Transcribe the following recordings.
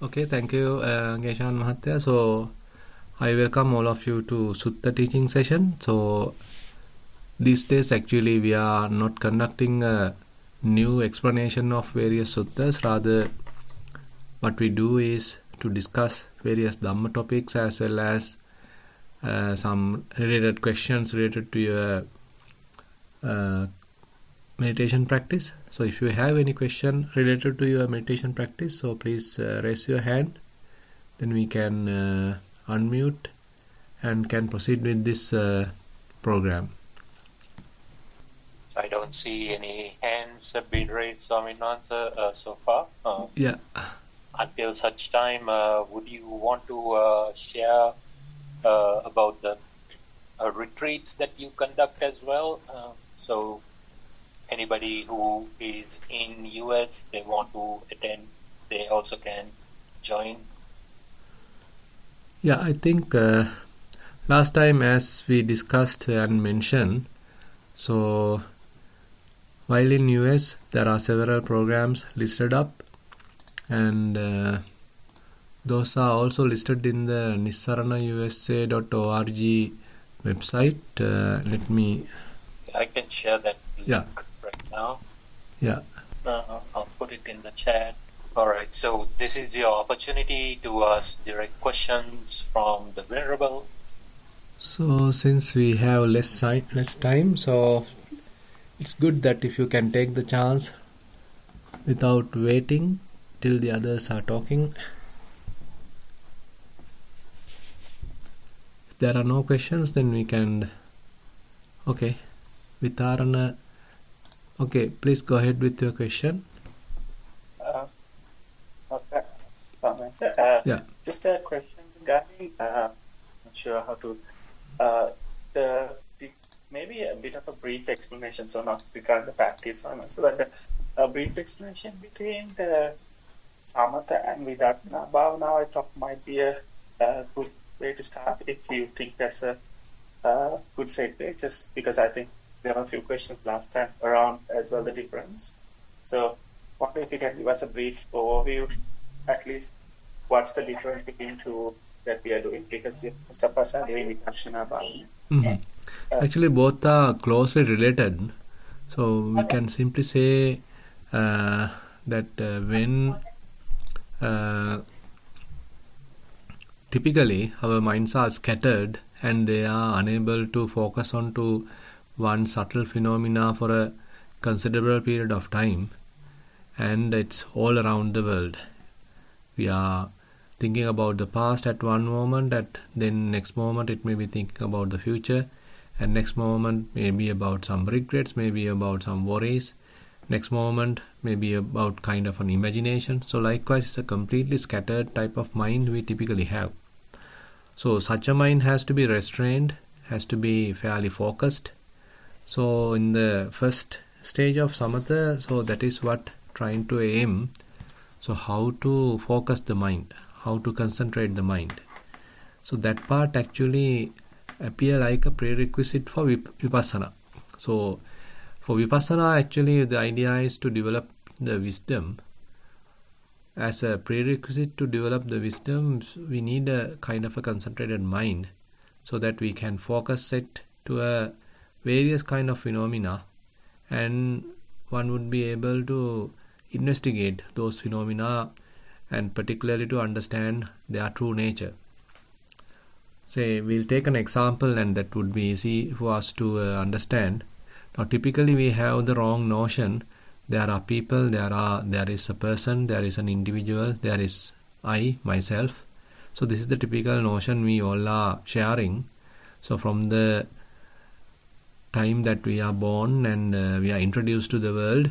Okay, thank you, Geshan Mahathya. So, I welcome all of you to Sutta teaching session. So, these days actually we are not conducting a new explanation of various suttas. Rather, what we do is to discuss various Dhamma topics as well as some related questions related to your meditation practice. So if you have any question related to your meditation practice, so please raise your hand, then we can unmute and can proceed with this program. I don't see any hands have been raised, Swaminatha, so far. Yeah. Until such time, would you want to share about the retreats that you conduct as well? So anybody who is in US, they want to attend, they also can join. Yeah, I think last time as we discussed and mentioned, so while in US there are several programs listed up, and those are also listed in the nissarana.usa.org website. Let me... I can share that link right now. Yeah. I'll put it in the chat. Alright, so this is your opportunity to ask direct questions from the Venerable. So since we have less time, so it's good that if you can take the chance without waiting till the others are talking. If there are no questions, then we can... Okay, Vitarana. Okay, please go ahead with your question. Okay. Yeah. Just a question regarding, not sure how to, maybe a bit of a brief explanation, so not regarding the practice, but a brief explanation between the Samatha and Vidarthana Bhavana, I thought might be a good way to start, if you think that's a good segue, just because I think there were a few questions last time around as well, the difference. So, wonder if you can give us a brief overview, at least, what's the difference between two that we are doing, because most of us are doing Vipassana Bhavana. Mm-hmm. Actually, both are closely related. So, we can simply say that when typically our minds are scattered and they are unable to focus on to one subtle phenomena for a considerable period of time, and it's all around the world. We are thinking about the past at one moment, then next moment it may be thinking about the future, and next moment maybe about some regrets, maybe about some worries, next moment maybe about kind of an imagination. So likewise, it's a completely scattered type of mind we typically have. So such a mind has to be restrained, has to be fairly focused. So in the first stage of samatha, so that is what trying to aim. So how to focus the mind, how to concentrate the mind. So that part actually appear like a prerequisite for vipassana. So for vipassana, actually the idea is to develop the wisdom. As a prerequisite to develop the wisdom, we need a kind of a concentrated mind so that we can focus it to a various kind of phenomena, and one would be able to investigate those phenomena and particularly to understand their true nature. Say, we'll take an example and that would be easy for us to understand. Now, typically we have the wrong notion. There are people, there is a person, there is an individual, there is I, myself. So this is the typical notion we all are sharing. So from the time that we are born and we are introduced to the world,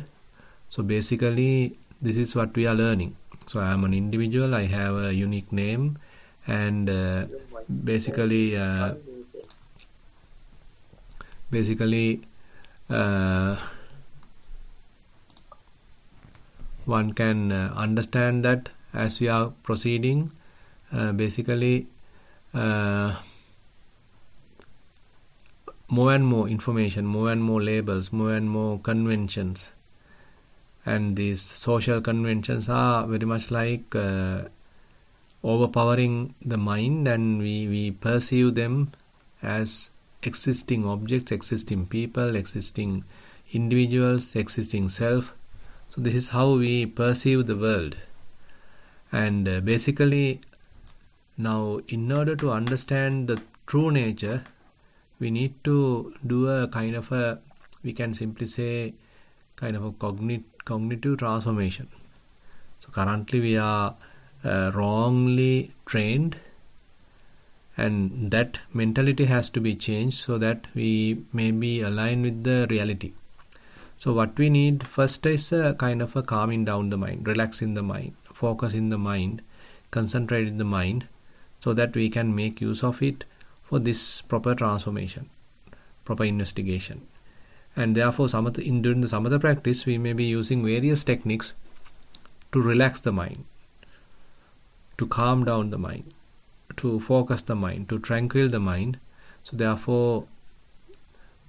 so basically this is what we are learning. So I am an individual, I have a unique name, and basically one can understand that as we are proceeding, basically more and more information, more and more labels, more and more conventions, and these social conventions are very much like overpowering the mind, and we perceive them as existing objects, existing people, existing individuals, existing self. So this is how we perceive the world. And basically, now in order to understand the true nature, we need to do a kind of a, we can simply say, kind of a cognitive transformation. So currently we are wrongly trained, and that mentality has to be changed so that we may be aligned with the reality. So what we need first is a kind of a calming down the mind, relaxing the mind, focus in the mind, concentrate in the mind, so that we can make use of it for this proper transformation, proper investigation. And therefore during the samatha practice, we may be using various techniques to relax the mind, to calm down the mind, to focus the mind, to tranquil the mind. So therefore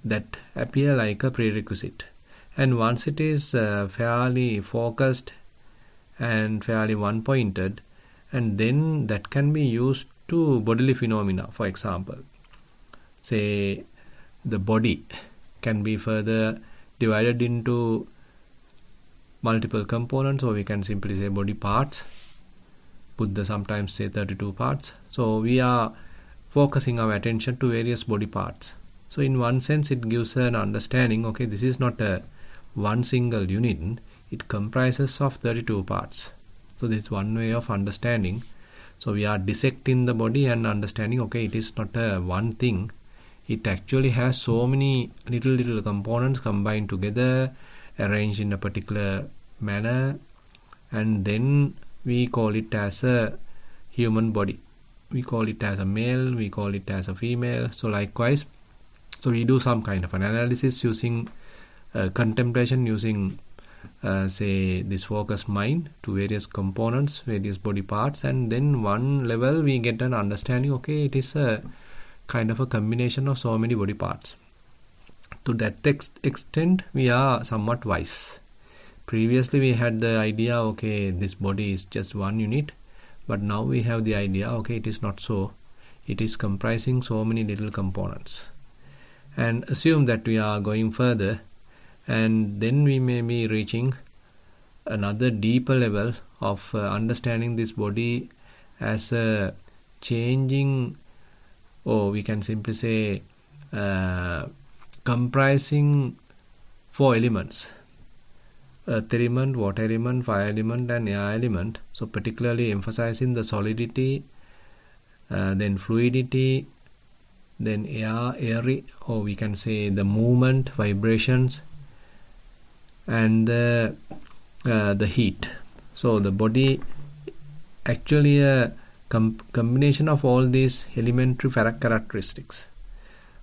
that appear like a prerequisite. And once it is fairly focused and fairly one-pointed, and then that can be used to bodily phenomena. For example, say the body can be further divided into multiple components, or we can simply say body parts. Buddha sometimes say 32 parts. So we are focusing our attention to various body parts. So in one sense it gives an understanding, okay, this is not a one single unit, it comprises of 32 parts. So this is one way of understanding. So we are dissecting the body and understanding, okay, it is not a one thing. It actually has so many little components combined together, arranged in a particular manner, and then we call it as a human body. We call it as a male, we call it as a female. So likewise, so we do some kind of an analysis using contemplation, using say this focused mind to various components, various body parts, and then one level we get an understanding, okay, it is a kind of a combination of so many body parts. To that extent we are somewhat wise. Previously we had the idea, okay, this body is just one unit, but now we have the idea, okay, it is not so. It is comprising so many little components. And assume that we are going further, and then we may be reaching another deeper level of understanding this body as a changing, or we can simply say comprising 4 elements: earth element, water element, fire element and air element. So particularly emphasizing the solidity, then fluidity, then airy, or we can say the movement, vibrations, and the heat. So the body actually a combination of all these elementary characteristics.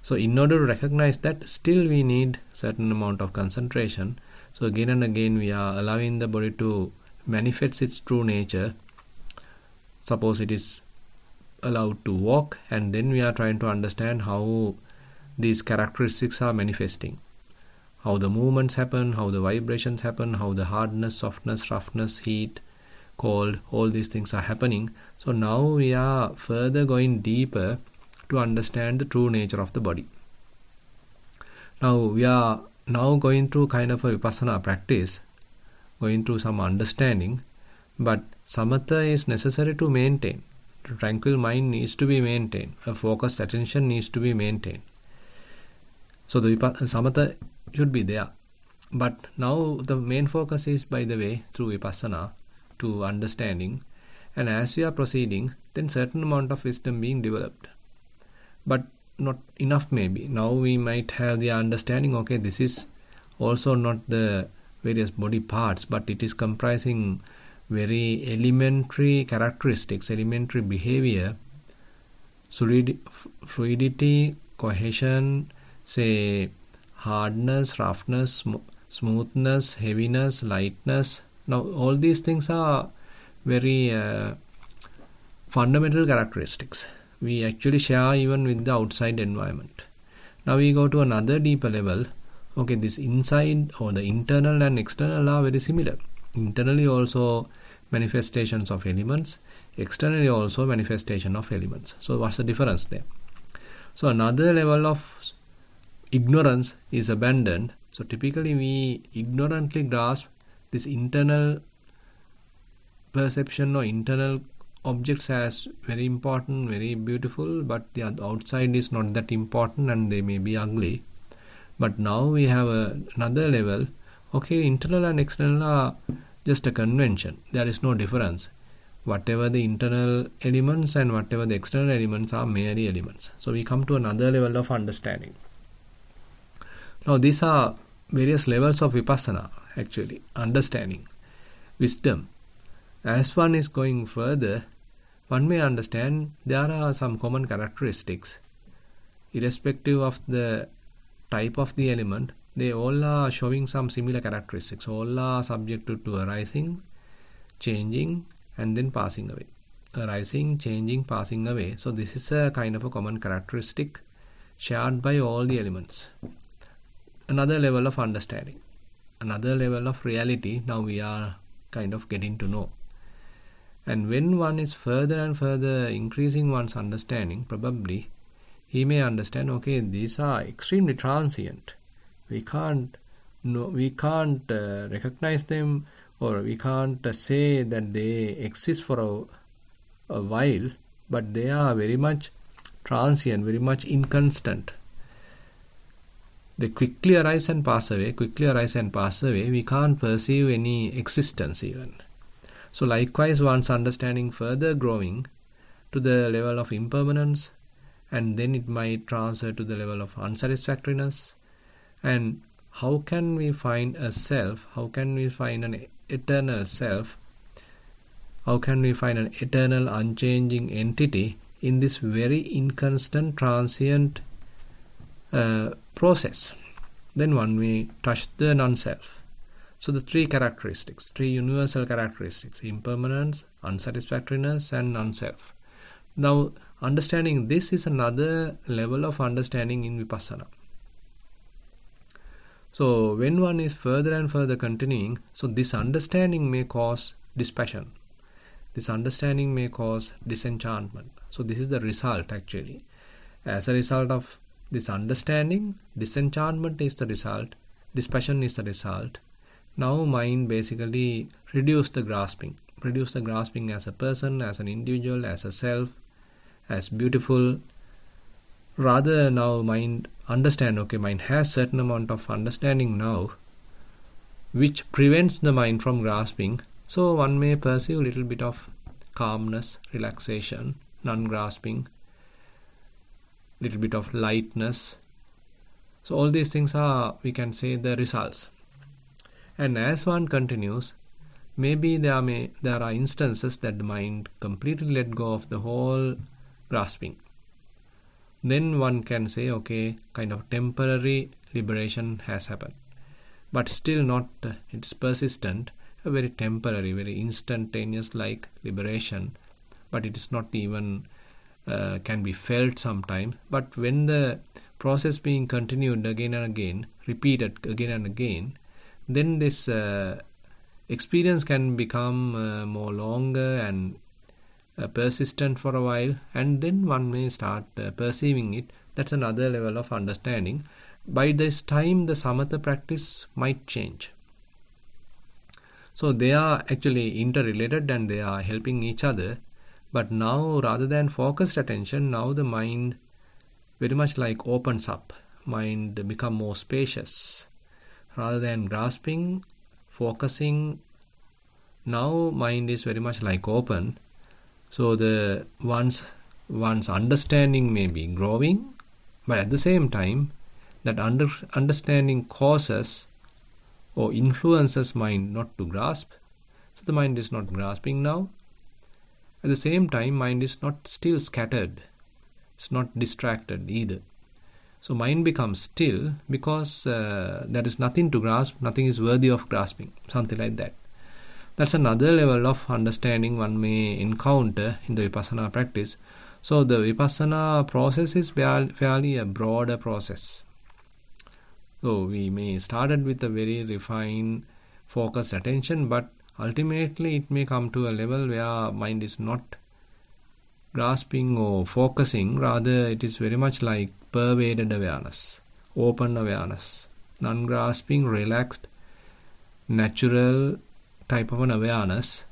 So in order to recognize that, still we need certain amount of concentration. So again and again we are allowing the body to manifest its true nature. Suppose it is allowed to walk, and then we are trying to understand how these characteristics are manifesting, how the movements happen, how the vibrations happen, how the hardness, softness, roughness, heat, cold, all these things are happening. So now we are further going deeper to understand the true nature of the body. Now we are going through kind of a vipassana practice, going through some understanding, but samatha is necessary to maintain. The tranquil mind needs to be maintained. A focused attention needs to be maintained. So the samatha should be there. But now the main focus is, by the way, through vipassana to understanding. And as we are proceeding, then certain amount of wisdom being developed. But not enough maybe. Now we might have the understanding, okay, this is also not the various body parts, but it is comprising very elementary characteristics, elementary behavior, fluidity, cohesion, say hardness, roughness, smoothness, heaviness, lightness. Now all these things are very fundamental characteristics. We actually share even with the outside environment. Now we go to another deeper level. Okay, this inside or the internal and external are very similar. Internally also manifestations of elements, externally also manifestation of elements. So what's the difference there? So another level of ignorance is abandoned. So typically we ignorantly grasp this internal perception or internal objects as very important, very beautiful, but the outside is not that important and they may be ugly. But now we have another level. Okay, internal and external are just a convention. There is no difference. Whatever the internal elements and whatever the external elements are merely elements. So we come to another level of understanding. Now these are various levels of vipassana, actually. Understanding, wisdom. As one is going further, one may understand there are some common characteristics. Irrespective of the type of the element, they all are showing some similar characteristics. All are subject to arising, changing, and then passing away. Arising, changing, passing away. So this is a kind of a common characteristic shared by all the elements. Another level of understanding, another level of reality now we are kind of getting to know. And when one is further and further increasing one's understanding, probably he may understand, okay, these are extremely transient. We can't recognize them, or we can't say that they exist for a while, but they are very much transient, very much inconstant. They quickly arise and pass away, we can't perceive any existence even. So likewise, one's understanding further growing to the level of impermanence, and then it might transfer to the level of unsatisfactoriness. And how can we find a self? How can we find an eternal self? How can we find an eternal unchanging entity in this very inconstant, transient process? Then one may touch the non-self. So the three universal characteristics, impermanence, unsatisfactoriness, and non-self. Now, understanding this is another level of understanding in vipassana. So when one is further and further continuing, so this understanding may cause dispassion. This understanding may cause disenchantment. So this is the result actually. As a result of this understanding, disenchantment is the result, dispassion is the result. Now mind basically reduce the grasping as a person, as an individual, as a self, as beautiful. Rather now mind understand, okay, mind has certain amount of understanding now, which prevents the mind from grasping. So one may perceive a little bit of calmness, relaxation, non-grasping, little bit of lightness. So all these things are, we can say, the results. And as one continues, maybe there are instances that the mind completely let go of the whole grasping. Then one can say, okay, kind of temporary liberation has happened. But still not, it's persistent, a very temporary, very instantaneous like liberation. But it is not even, can be felt sometimes. But when the process being continued again and again, repeated again and again, then this experience can become more longer and persistent for a while, and then one may start perceiving it. That's another level of understanding. By this time, the samatha practice might change. So they are actually interrelated and they are helping each other. But now, rather than focused attention, now the mind very much like opens up. Mind become more spacious. Rather than grasping, focusing, now mind is very much like open. So the one's understanding may be growing, but at the same time, that understanding causes or influences mind not to grasp. So the mind is not grasping now. At the same time, mind is not still scattered. It's not distracted either. So mind becomes still because there is nothing to grasp, nothing is worthy of grasping, something like that. That's another level of understanding one may encounter in the vipassana practice. So the vipassana process is fairly a broader process. So we may started with a very refined, focused attention, but ultimately it may come to a level where mind is not grasping or focusing, rather it is very much like pervaded awareness, open awareness, non-grasping, relaxed, natural type of an awareness,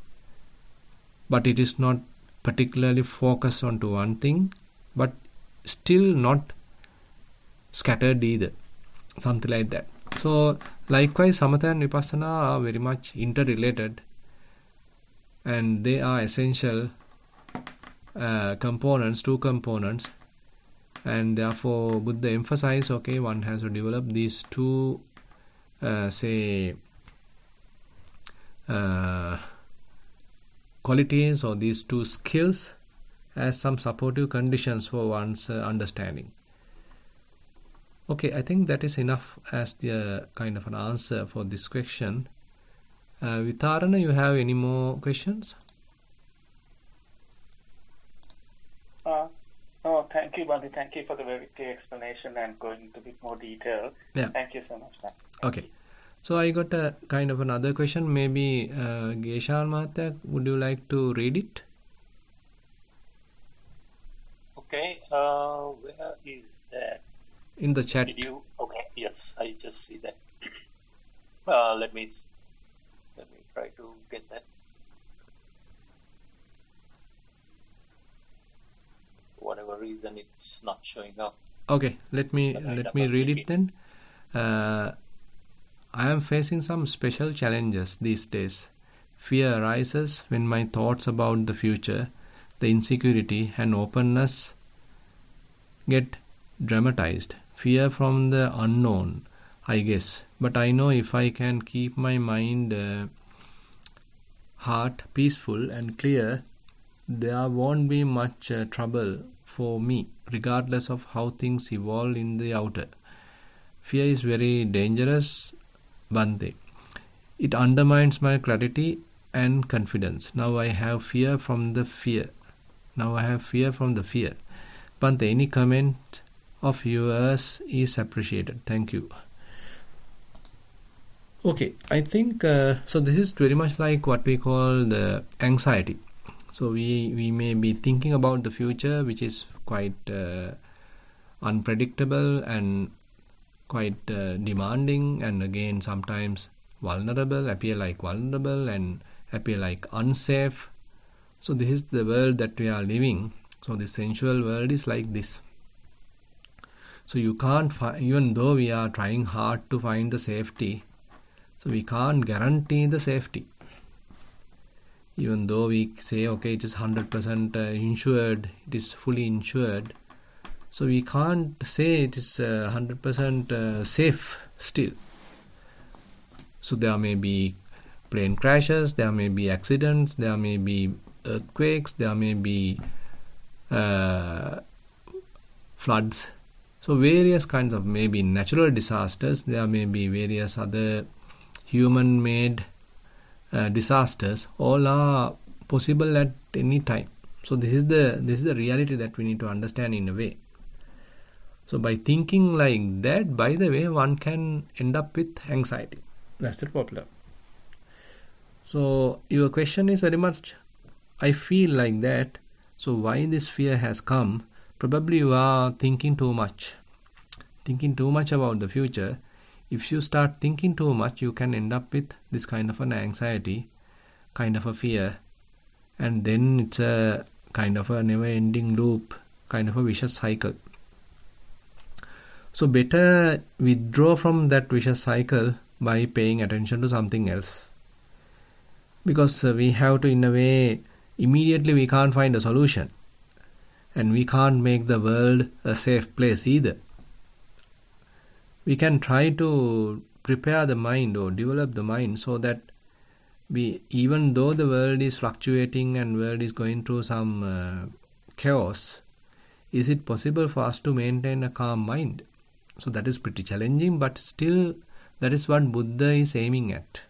but it is not particularly focused onto one thing, but still not scattered either, something like that. So likewise, samatha and vipassana are very much interrelated, and they are essential components, two components, and therefore Buddha emphasized, okay, one has to develop these two qualities or these two skills as some supportive conditions for one's understanding. Okay, I think that is enough as the kind of an answer for this question. Vitharana, you have any more questions? No, thank you, Bhante. Thank you for the very clear explanation and going into a bit more detail. Yeah. Thank you so much, Bhante. Okay. So I got a kind of another question. Maybe Geshan Mahatya, would you like to read it? Okay, where is that? In the chat. Did you? Okay, yes, I just see that. Let me try to get that. For whatever reason, it's not showing up. Okay, let me read it then. I am facing some special challenges these days. Fear arises when my thoughts about the future, the insecurity and openness get dramatized. Fear from the unknown, I guess. But I know if I can keep my mind, heart peaceful and clear, there won't be much trouble for me, regardless of how things evolve in the outer. Fear is very dangerous, Bhante. It undermines my clarity and confidence. Now I have fear from the fear. Bhante, any comment of yours is appreciated. Thank you. Okay, I think so this is very much like what we call the anxiety. So we may be thinking about the future, which is quite unpredictable and quite demanding, and again sometimes appear like vulnerable and appear like unsafe. So this is the world that we are living. So the sensual world is like this. So you can't even though we are trying hard to find the safety, so we can't guarantee the safety. Even though we say, okay, it is 100% insured, it is fully insured, so we can't say it is 100% safe still. So there may be plane crashes, there may be accidents, there may be earthquakes, there may be floods. So various kinds of maybe natural disasters, there may be various other human-made disasters, all are possible at any time. So this is the reality that we need to understand in a way. So by thinking like that, by the way, one can end up with anxiety. That's the problem. So your question is very much, I feel like that. So why this fear has come? Probably you are thinking too much about the future. If you start thinking too much, you can end up with this kind of an anxiety, kind of a fear, and then it's a kind of a never-ending loop, kind of a vicious cycle. So better withdraw from that vicious cycle by paying attention to something else. Because we have to, in a way, immediately we can't find a solution. And we can't make the world a safe place either. We can try to prepare the mind or develop the mind so that even though the world is fluctuating and world is going through some chaos, is it possible for us to maintain a calm mind? So that is pretty challenging, but still that is what Buddha is aiming at.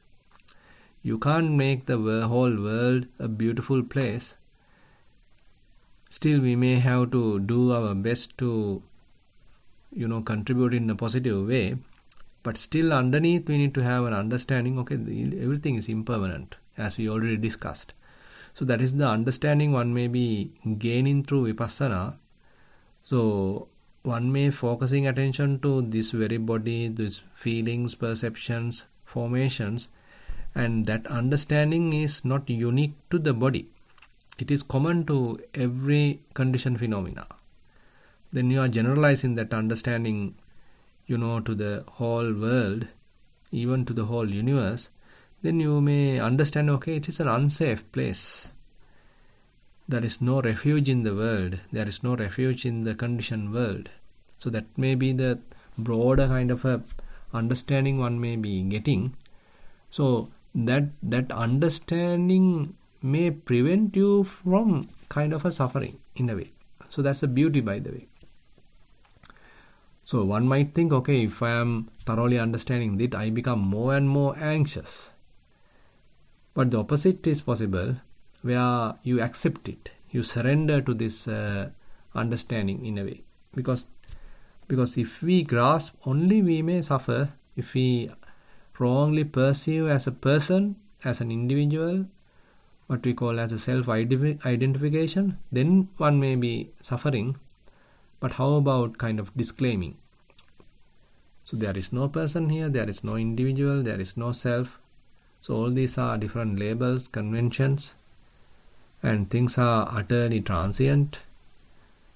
You can't make the whole world a beautiful place. Still we may have to do our best to contribute in a positive way, but still underneath we need to have an understanding, okay, everything is impermanent, as we already discussed. So that is the understanding one may be gaining through vipassana. So one may focusing attention to this very body, these feelings, perceptions, formations, and that understanding is not unique to the body. It is common to every conditioned phenomena. Then you are generalizing that understanding, to the whole world, even to the whole universe. Then you may understand, okay, it is an unsafe place. There is no refuge in the world. There is no refuge in the conditioned world. So that may be the broader kind of a understanding one may be getting. So that understanding may prevent you from kind of a suffering in a way. So that's the beauty, by the way. So one might think, okay, if I am thoroughly understanding that, I become more and more anxious. But the opposite is possible, where you accept it, you surrender to this understanding in a way. Because if we grasp only, we may suffer. If we wrongly perceive as a person, as an individual, what we call as a self-identification, then one may be suffering. But how about kind of disclaiming? So there is no person here, there is no individual, there is no self. So all these are different labels, conventions, and things are utterly transient.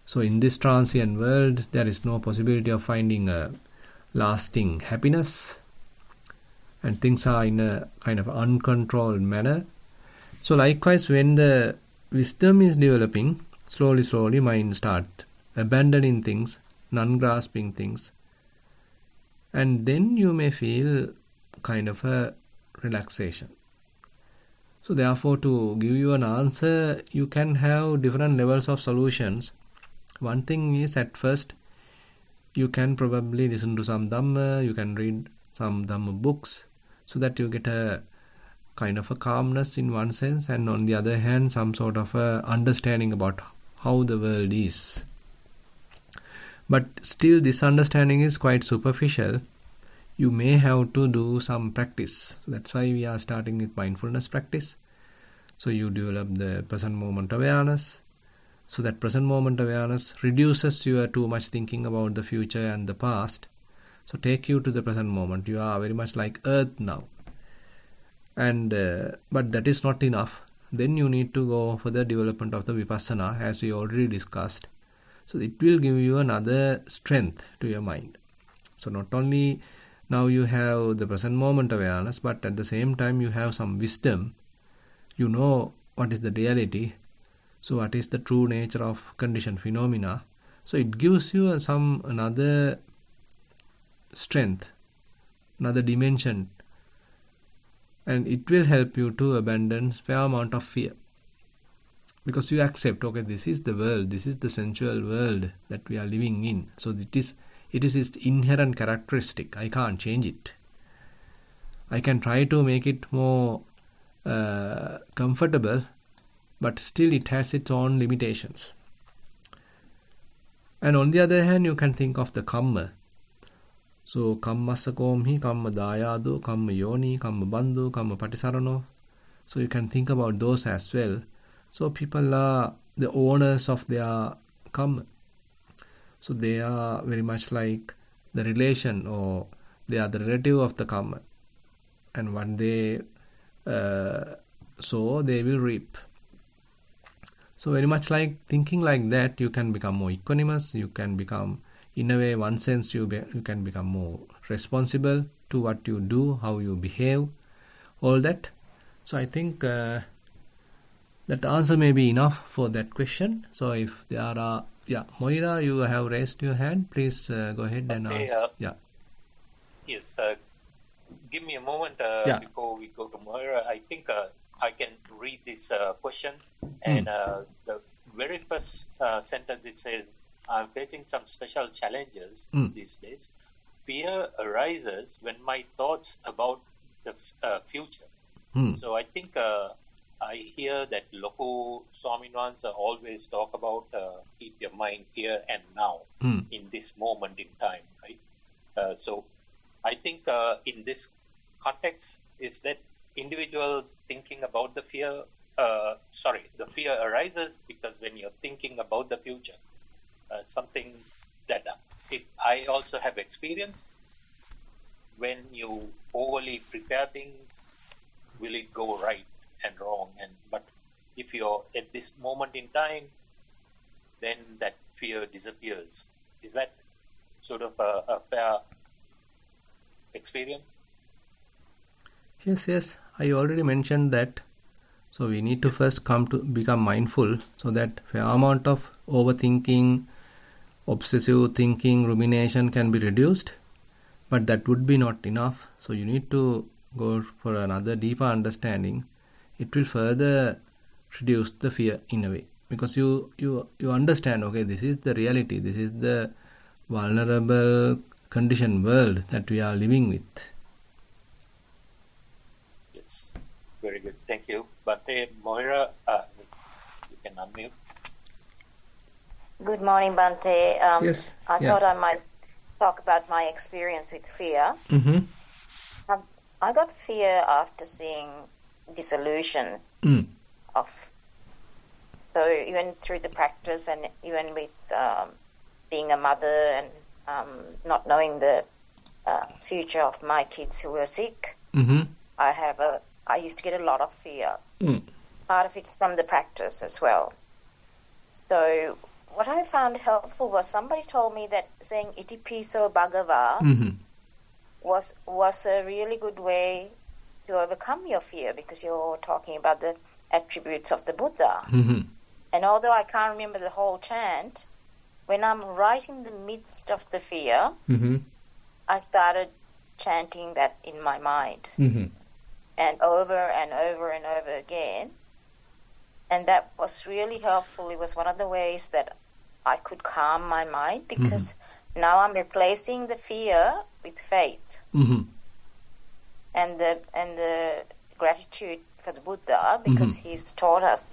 So in this transient world, there is no possibility of finding a lasting happiness, and things are in a kind of uncontrolled manner. So likewise, when the wisdom is developing, slowly mind start abandoning things, non-grasping things, and then you may feel kind of a relaxation. So therefore, to give you an answer, you can have different levels of solutions. One thing is, at first, you can probably listen to some Dhamma, you can read some Dhamma books, so that you get a kind of a calmness in one sense, and on the other hand, some sort of a understanding about how the world is. But still, this understanding is quite superficial. You may have to do some practice. So that's why we are starting with mindfulness practice. So you develop the present moment awareness. So that present moment awareness reduces your too much thinking about the future and the past. So take you to the present moment. You are very much like earth now. And but that is not enough. Then you need to go for the development of the vipassana, as we already discussed. So it will give you another strength to your mind. So not only now you have the present moment awareness, but at the same time you have some wisdom. You know what is the reality. So what is the true nature of conditioned phenomena. So it gives you another strength, another dimension. And it will help you to abandon fair amount of fear. Because you accept, okay, this is the world, this is the sensual world that we are living in. So it is its inherent characteristic. I can't change it. I can try to make it more comfortable, but still it has its own limitations. And on the other hand, you can think of the kamma. So kammassa komhi, kamma dayado, kamma yoni, kamma bandhu, kamma patisarano. So you can think about those as well. So people are the owners of their karma. So they are very much like the relation, or they are the relative of the karma. And what they sow, they will reap. So very much like thinking like that, you can become more equanimous. You can become, in a way, one sense, you can become more responsible to what you do, how you behave, all that. So I think that answer may be enough for that question. So if there are, Moira, you have raised your hand. Please go ahead and ask. Yes, give me a moment before we go to Moira. I think I can read this question. And the very first sentence, it says, I'm facing some special challenges these days. Fear arises when my thoughts about the future. So I think I hear that Loko Swaminwans always talk about keep your mind here and now in this moment in time, right? So I think in this context is that individuals thinking about the fear, the fear arises because when you're thinking about the future, something that I also have experienced. When you overly prepare things, will it go right and wrong? But if you're at this moment in time, then that fear disappears. Is that sort of a fair experience? Yes. I already mentioned that. So we need to first come to become mindful so that fair amount of overthinking, obsessive thinking, rumination can be reduced. But that would be not enough. So you need to go for another deeper understanding. It will further reduce the fear in a way. Because you understand, okay, this is the reality. This is the vulnerable conditioned world that we are living with. Yes, very good. Thank you. Bhante, Moira, you can unmute. Good morning, Bhante. Yes. I thought I might talk about my experience with fear. Mm-hmm. I got fear after seeing Dissolution of. So even through the practice and even with being a mother and not knowing the future of my kids who were sick, I used to get a lot of fear. Part of it's from the practice as well. So what I found helpful was somebody told me that saying Iti Piso Bhagava was a really good way to overcome your fear, because you're talking about the attributes of the Buddha. And although I can't remember the whole chant, when I'm right in the midst of the fear, I started chanting that in my mind. And over and over and over again. And that was really helpful. It was one of the ways that I could calm my mind, because now I'm replacing the fear with faith. And the gratitude for the Buddha, because he's taught us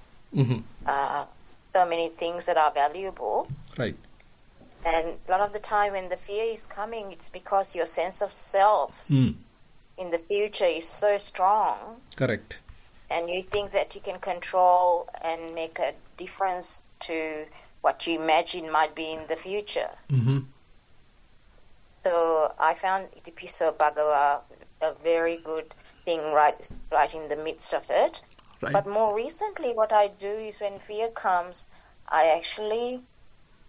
so many things that are valuable. Right. And a lot of the time when the fear is coming, it's because your sense of self in the future is so strong. Correct. And you think that you can control and make a difference to what you imagine might be in the future. So I found Iti Piso Bhagava a very good thing right in the midst of it. Right. But more recently, what I do is when fear comes, I actually,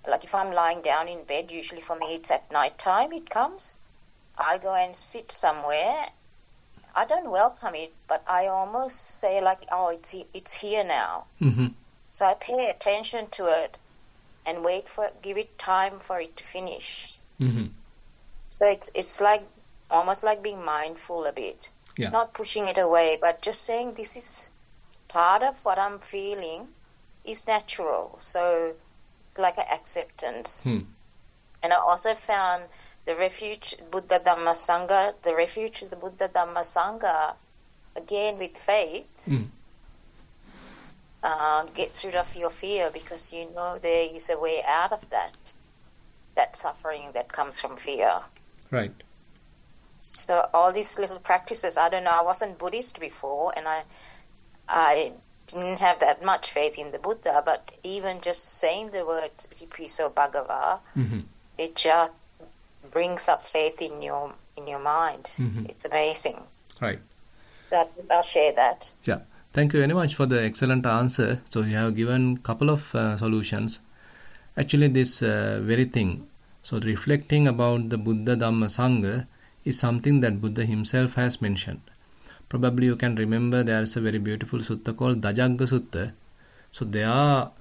like if I'm lying down in bed, usually for me it's at night time it comes, I go and sit somewhere. I don't welcome it, but I almost say like, oh, it's here now. So I pay attention to it and give it time for it to finish. So it's like almost like being mindful a bit. Yeah. It's not pushing it away, but just saying this is part of what I'm feeling is natural. So it's like an acceptance. And I also found the refuge, Buddha Dhamma Sangha, the refuge of the Buddha Dhamma Sangha, again with faith, gets rid of your fear, because you know there is a way out of that suffering that comes from fear. Right. So all these little practices, I don't know, I wasn't Buddhist before, and I didn't have that much faith in the Buddha, but even just saying the words Iti Piso Bhagava, it just brings up faith in your mind. It's amazing. Right. I'll share that. Yeah. Thank you very much for the excellent answer. So you have given a couple of solutions. Actually, this very thing, so reflecting about the Buddha Dhamma Sangha is something that Buddha himself has mentioned. Probably you can remember there is a very beautiful sutta called Dajjagga Sutta. So there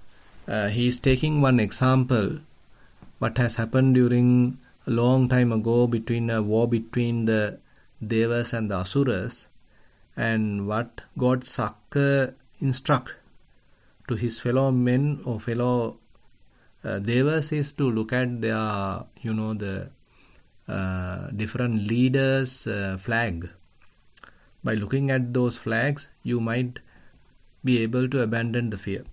he is taking one example what has happened during a long time ago between a war between the Devas and the Asuras, and what God Sakka instruct to his fellow men or fellow Devas is to look at their, the different leaders' flag. By looking at those flags, you might be able to abandon the fear.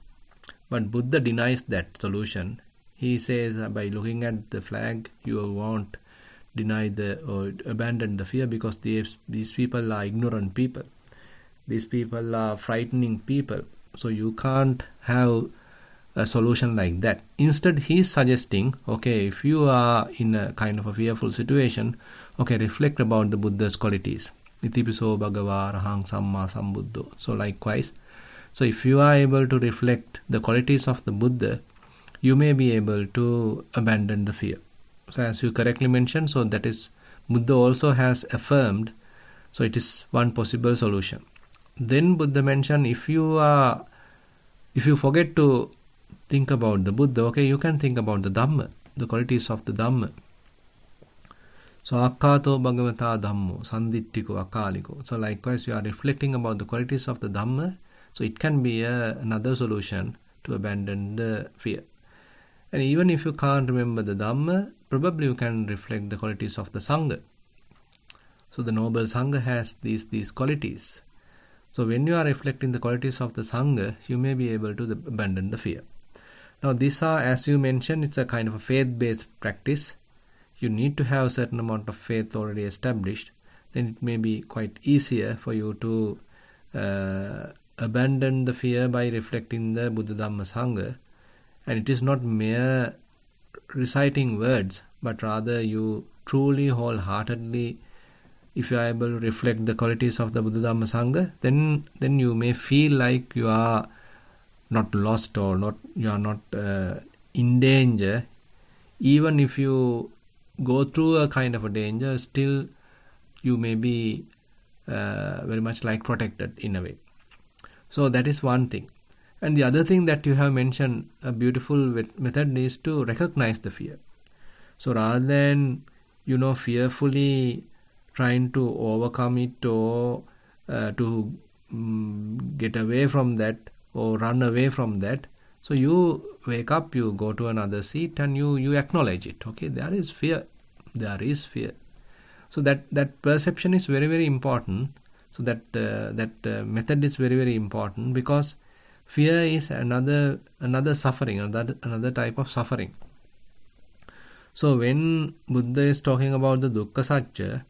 But Buddha denies that solution. He says by looking at the flag, you won't deny or abandon the fear, because these people are ignorant people. these people are frightening people. So you can't have a solution like that. Instead, he is suggesting, okay, if you are in a kind of a fearful situation, okay, reflect about the Buddha's qualities. Itipiso bhagava arahang samma sambuddho. So likewise, so if you are able to reflect the qualities of the Buddha, you may be able to abandon the fear. So as you correctly mentioned, so that is, Buddha also has affirmed, so it is one possible solution. Then Buddha mentioned, if you forget to think about the Buddha, okay, you can think about the Dhamma, the qualities of the Dhamma. So akkato bhagavata dhammo sandittiko akaliko. So likewise, you are reflecting about the qualities of the Dhamma, so it can be another solution to abandon the fear. And even if you can't remember the Dhamma, probably you can reflect the qualities of the Sangha. So the noble Sangha has these qualities. So when you are reflecting the qualities of the Sangha, you may be able to abandon the fear. Now these are, as you mentioned, it's a kind of a faith-based practice. You need to have a certain amount of faith already established. Then it may be quite easier for you to abandon the fear by reflecting the Buddha Dhamma Sangha. And it is not mere reciting words, but rather you truly, wholeheartedly, if you are able to reflect the qualities of the Buddha Dhamma Sangha, then you may feel like you are not lost or you are not in danger. Even if you go through a kind of a danger, still you may be very much like protected in a way. So that is one thing. And the other thing that you have mentioned, a beautiful method, is to recognize the fear. So rather than, fearfully trying to overcome it or to get away from that or run away from that, so you wake up, you go to another seat and you acknowledge it. Okay, there is fear. There is fear. So that perception is very, very important. So that method is very, very important, because fear is another suffering, another type of suffering. So when Buddha is talking about the dukkha satcha,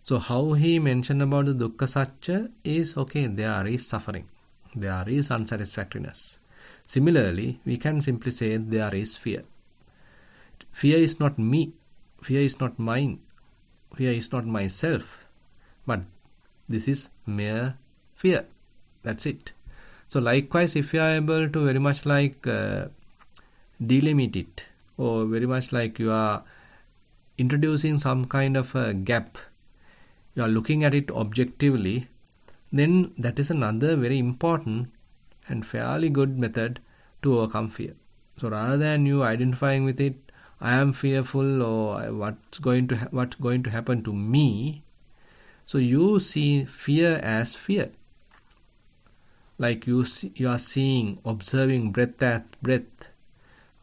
so how he mentioned about the dukkha satcha is, okay, there is suffering, there is unsatisfactoriness. Similarly, we can simply say there is fear. Fear is not me, fear is not mine, fear is not myself, but this is mere fear. That's it. So likewise, if you are able to very much like delimit it, or very much like you are introducing some kind of a gap, you are looking at it objectively, then that is another very important and fairly good method to overcome fear. So rather than you identifying with it, I am fearful, or what's going to happen to me, so you see fear as fear. Like you are seeing, observing breath as breath.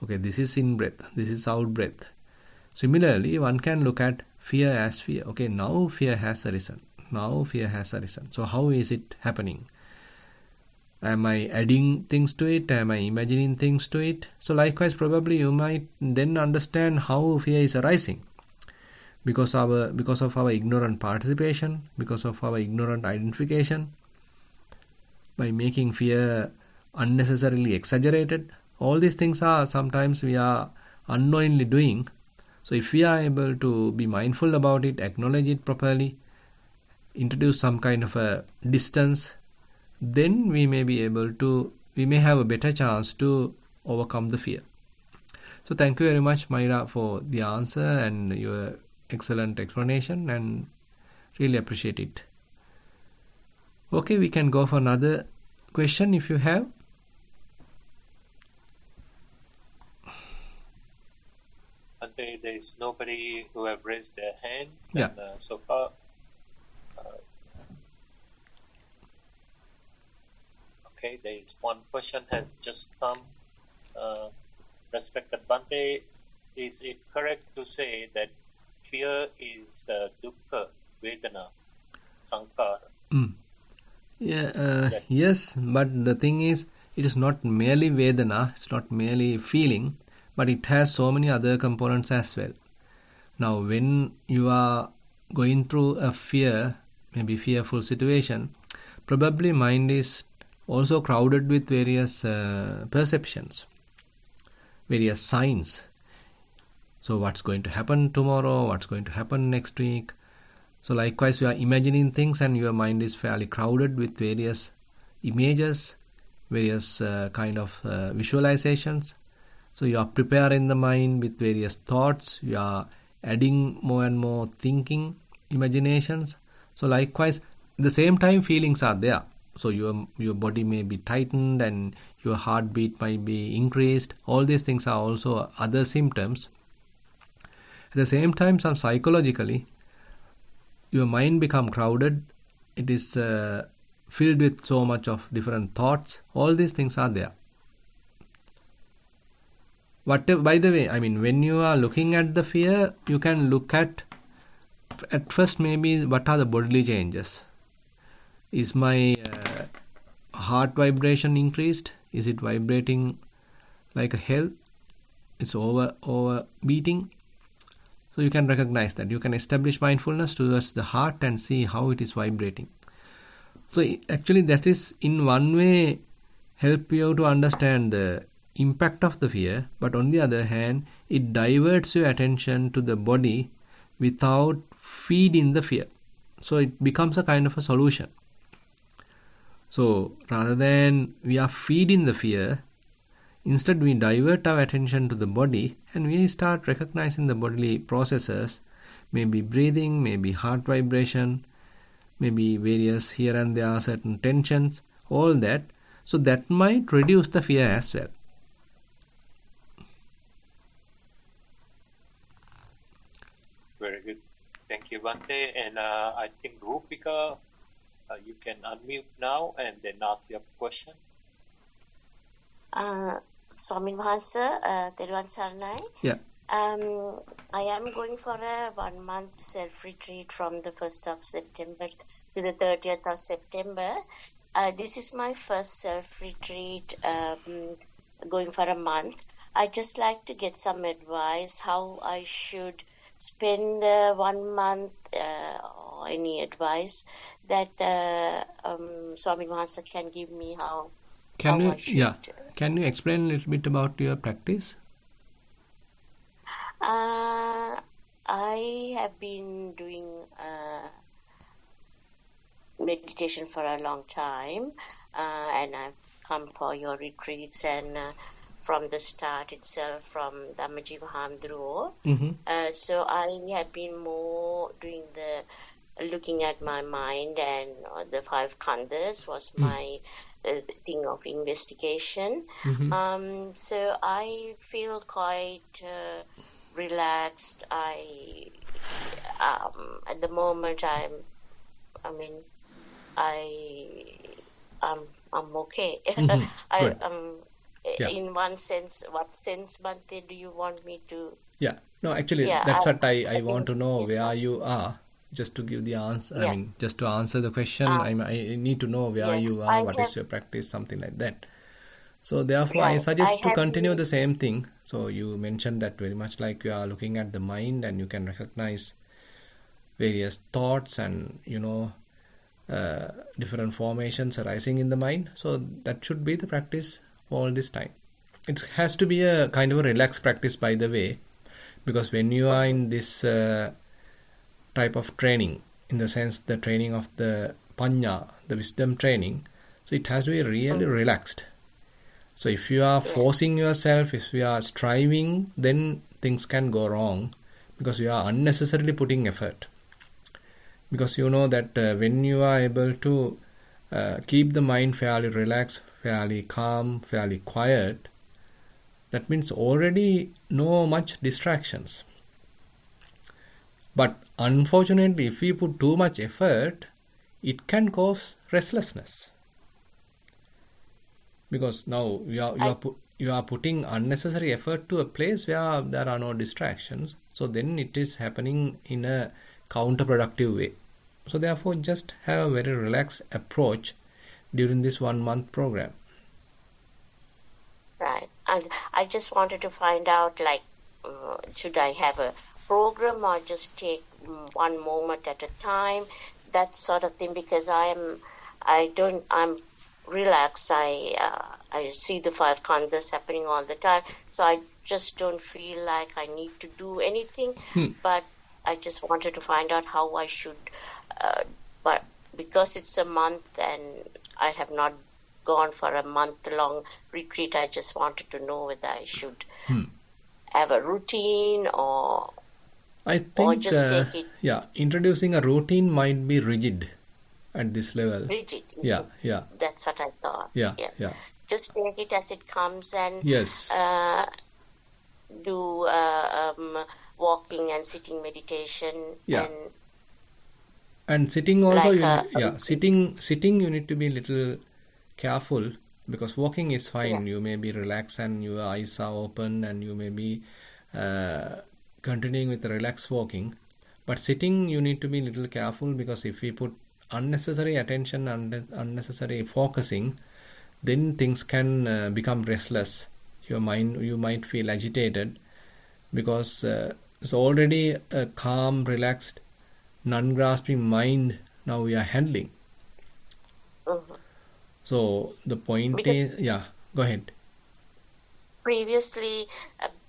Okay, this is in breath, this is out breath. Similarly, one can look at fear as fear. Okay, now fear has arisen. Now fear has arisen. So how is it happening? Am I adding things to it? Am I imagining things to it? So likewise, probably you might then understand how fear is arising. Because of our ignorant participation, because of our ignorant identification, by making fear unnecessarily exaggerated. All these things are sometimes we are unknowingly doing. So if we are able to be mindful about it, acknowledge it properly, introduce some kind of a distance, then we may have a better chance to overcome the fear. So thank you very much, Myra, for the answer and your excellent explanation, and really appreciate it. Okay, we can go for another question if you have. There is nobody who have raised their hand. Yeah. And, so far. Okay, there is one question has just come. Respected Bhante, is it correct to say that fear is dukkha, vedana, sankhara? Yes, but the thing is, it is not merely Vedana, it's not merely feeling, but it has so many other components as well. Now, when you are going through a fear, maybe fearful situation, probably mind is also crowded with various perceptions, various signs. So what's going to happen tomorrow, what's going to happen next week. So likewise, you are imagining things and your mind is fairly crowded with various images, various kind of visualizations. So you are preparing the mind with various thoughts, you are adding more and more thinking, imaginations. So likewise, at the same time feelings are there. So your body may be tightened and your heartbeat might be increased. All these things are also other symptoms. At the same time, some psychologically, your mind become crowded. It is filled with so much of different thoughts. All these things are there. By the way, I mean, when you are looking at the fear, you can look at first maybe what are the bodily changes. Is my heart vibration increased? Is it vibrating like a hell? It's over beating. So you can recognize that. You can establish mindfulness towards the heart and see how it is vibrating. So actually that is in one way help you to understand the impact of the fear, but on the other hand, it diverts your attention to the body without feeding the fear. So it becomes a kind of a solution. So rather than we are feeding the fear, instead we divert our attention to the body and we start recognizing the bodily processes, maybe breathing, maybe heart vibration, maybe various here and there certain tensions, all that. So that might reduce the fear as well. Very good. Thank you, Bhante. And I think Rupika, you can unmute now and then ask your question. Swamin Wahansa, Theruvan Saranai. Yeah. I am going for a 1 month self-retreat from the 1st of September to the 30th of September. This is my first self-retreat going for a month. I just like to get some advice how I should spend 1 month, or any advice that Swamin Wahansa can give me how I should. Can you explain a little bit about your practice? I have been doing meditation for a long time, and I've come for your retreats and from the start itself from Dhammajiva Hamdruo. So I have been more doing the looking at my mind, and the 5 khandhas was my thing of investigation. So I feel quite relaxed. At the moment I'm okay. In one sense, what sense, Bhante, do you want me to? Yeah, no, actually, that's what I want to know where you are. Just to give the answer, I mean, just to answer the question, I need to know where you are, what is your practice, something like that. So therefore, I suggest to continue the same thing. So you mentioned that very much like you are looking at the mind and you can recognize various thoughts and, different formations arising in the mind. So that should be the practice for all this time. It has to be a kind of a relaxed practice, by the way, because when you are in this type of training, in the sense the training of the panya, the wisdom training, so it has to be really relaxed. So if you are forcing yourself, if you are striving, then things can go wrong because you are unnecessarily putting effort. Because you know that when you are able to keep the mind fairly relaxed, fairly calm, fairly quiet, that means already no much distractions. But unfortunately, if we put too much effort, it can cause restlessness. Because now you are putting unnecessary effort to a place where there are no distractions. So then it is happening in a counterproductive way. So therefore, just have a very relaxed approach during this 1 month program. Right. And I just wanted to find out, like, should I have a program or just take one moment at a time, that sort of thing, because I am I'm relaxed. I see the 5 khandhas happening all the time. So I just don't feel like I need to do anything. But I just wanted to find out how I should. But because it's a month and I have not gone for a month-long retreat, I just wanted to know whether I should have a routine or just take it. Introducing a routine might be rigid at this level. Rigid. Yeah. That's what I thought. Yeah. Just take it as it comes and do walking and sitting meditation. Yeah. And sitting also, sitting you need to be a little careful, because walking is fine. You may be relaxed and your eyes are open and you may be continuing with the relaxed walking. But sitting, you need to be a little careful, because if we put unnecessary attention and unnecessary focusing, then things can become restless. You might feel agitated, because it's already a calm, relaxed, non-grasping mind now we are handling. So the point is, go ahead. Previously,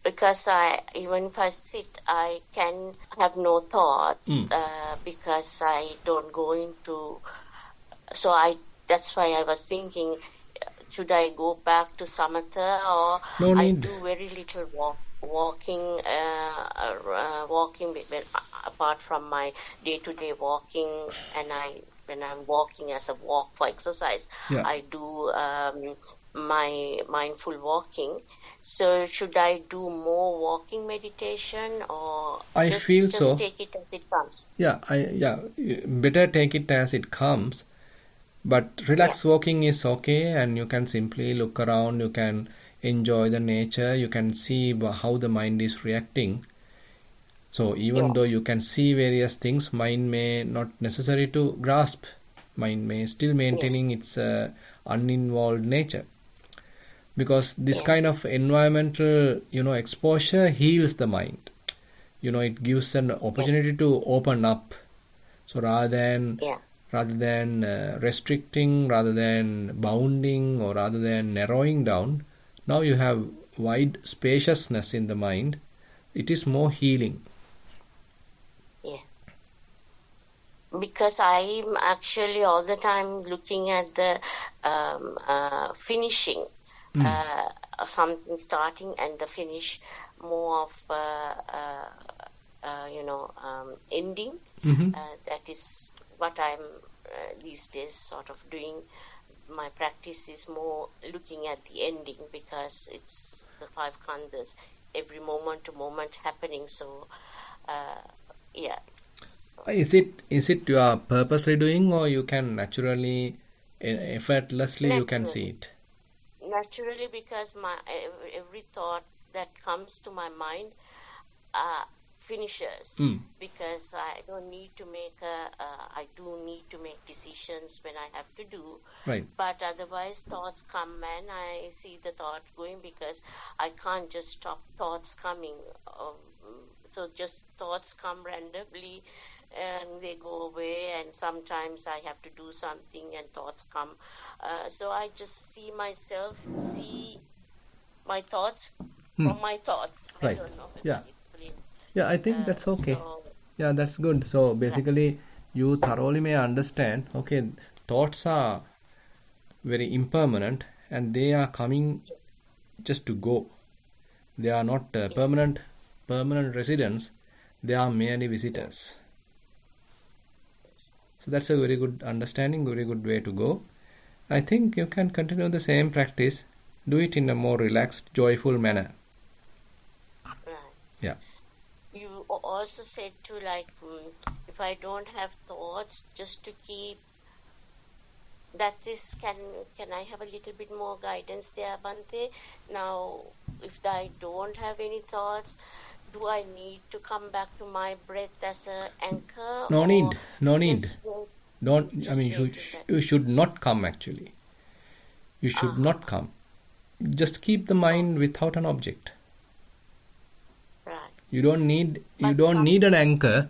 because even if I sit, I can have no thoughts because I don't go into. So that's why I was thinking, should I go back to samatha, or no I need. do very little walking apart from my day-to-day walking, and when I'm walking as a walk for exercise, I do my mindful walking. So should I do more walking meditation, or just take it as it comes? Better take it as it comes. But relaxed walking is okay, and you can simply look around, you can enjoy the nature, you can see how the mind is reacting. So even though you can see various things, mind may not necessary to grasp. Mind may still maintaining its uninvolved nature. Because this kind of environmental, exposure heals the mind. It gives an opportunity to open up. So rather than restricting, rather than bounding, or rather than narrowing down, now you have wide spaciousness in the mind. It is more healing. Because I'm actually all the time looking at the finishing, something starting and the finish, more of ending. That is what I'm these days sort of doing. My practice is more looking at the ending, because it's the 5 khandhas, every moment to moment happening. So Is it you are purposely doing, or you can naturally, effortlessly you can see it? Naturally, because my every thought that comes to my mind finishes, because I don't need to I do need to make decisions when I have to do. Right. But otherwise thoughts come and I see the thought going, because I can't just stop thoughts coming. So just thoughts come randomly and they go away, and sometimes I have to do something and thoughts come. So I just see my thoughts from my thoughts. Right. I don't know if I explain. Yeah, I think that's okay. That's good. So basically, you thoroughly may understand, thoughts are very impermanent and they are coming just to go. They are not permanent residents. They are merely visitors. So that's a very good understanding, very good way to go. I think you can continue the same practice. Do it in a more relaxed, joyful manner. Right. Yeah. You also said to if I don't have thoughts, just to keep. That is, can I have a little bit more guidance there, Bhante? Now, if I don't have any thoughts, do I need to come back to my breath as an anchor? No need. You should not come actually. You should not come. Just keep the mind without an object. Right. You don't need an anchor.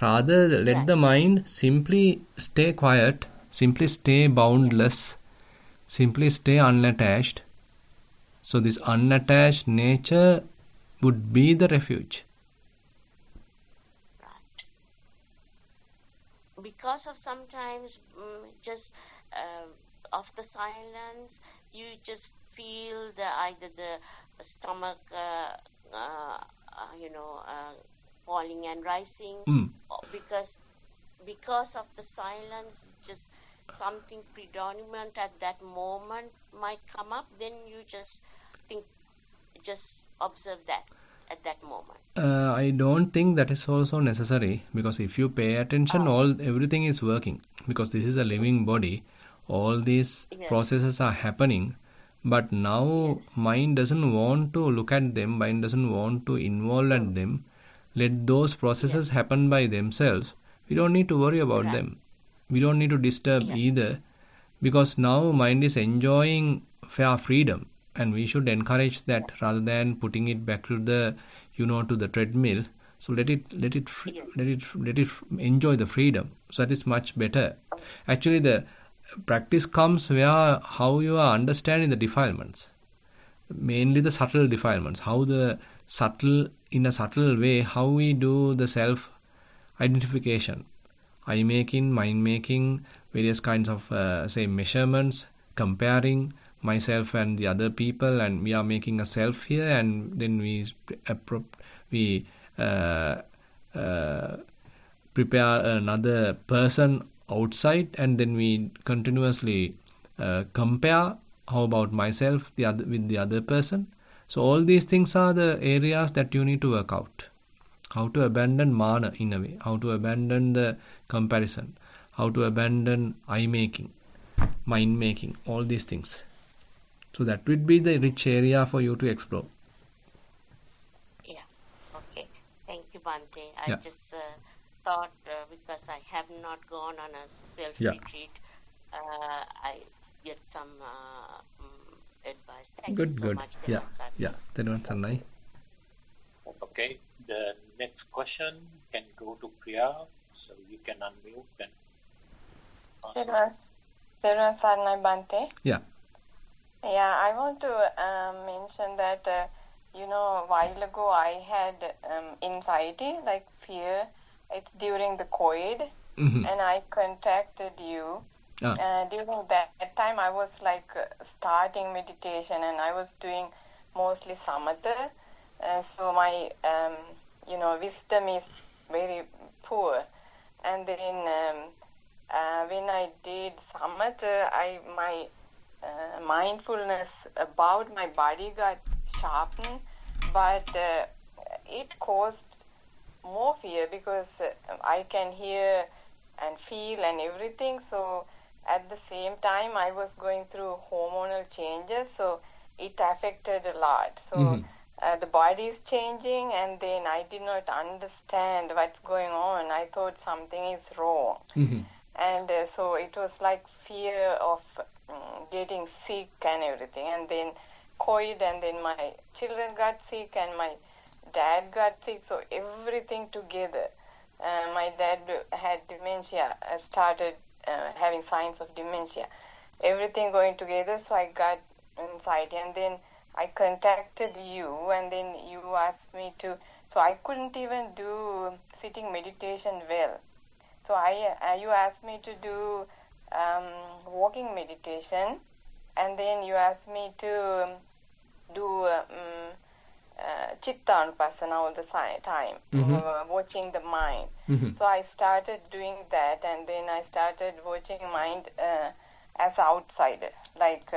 Rather, let the mind simply stay quiet simply stay boundless, simply stay unattached. So this unattached nature would be the refuge. Right. Because of sometimes just of the silence, you just feel either the stomach, falling and rising, because of the silence, just something predominant at that moment might come up. Then you just observe that at that moment. I don't think that is also necessary, because if you pay attention, everything is working, because this is a living body. All these processes are happening, but now mind doesn't want to look at them, mind doesn't want to involve at them. Let those processes happen by themselves. We don't need to worry about them. We don't need to disturb either, because now mind is enjoying fair freedom, and we should encourage that rather than putting it back to the to the treadmill. So let it enjoy the freedom. So that is much better. Actually, the practice comes where how you are understanding the defilements, mainly the subtle defilements, how the subtle, in a subtle way, how we do the self identification, eye making, mind making, various kinds of measurements, comparing myself and the other people, and we are making a self here, and then we prepare another person outside, and then we continuously compare how about myself with the other person. So all these things are the areas that you need to work out. How to abandon mana in a way, how to abandon the comparison, how to abandon eye making, mind making, all these things. So that would be the rich area for you to explore. Yeah. Okay. Thank you, Bhante. I just thought because I have not gone on a self-retreat, I get some advice. Thank you so much. Thank Okay. The next question can go to Priya, so you can unmute and ask. Nissarana, Bhante. Yeah, I want to mention that, a while ago I had anxiety, like fear. It's during the COVID, and I contacted you. During that time, I was starting meditation, and I was doing mostly samatha. So my, wisdom is very poor. And then when I did samatha, my mindfulness about my body got sharpened, but it caused more fear because I can hear and feel and everything. So at the same time, I was going through hormonal changes, so it affected a lot. So the body is changing, and then I did not understand what's going on. I thought something is wrong. And so it was like fear of getting sick and everything. And then COVID, and then my children got sick, and my dad got sick. So everything together. My dad had dementia, started having signs of dementia. Everything going together, so I got anxiety. And then I contacted you, and then you asked me to, so I couldn't even do sitting meditation well. So you asked me to do walking meditation, and then you asked me to do chitta anupassana all the time, watching the mind. So I started doing that, and then I started watching mind as outsider, like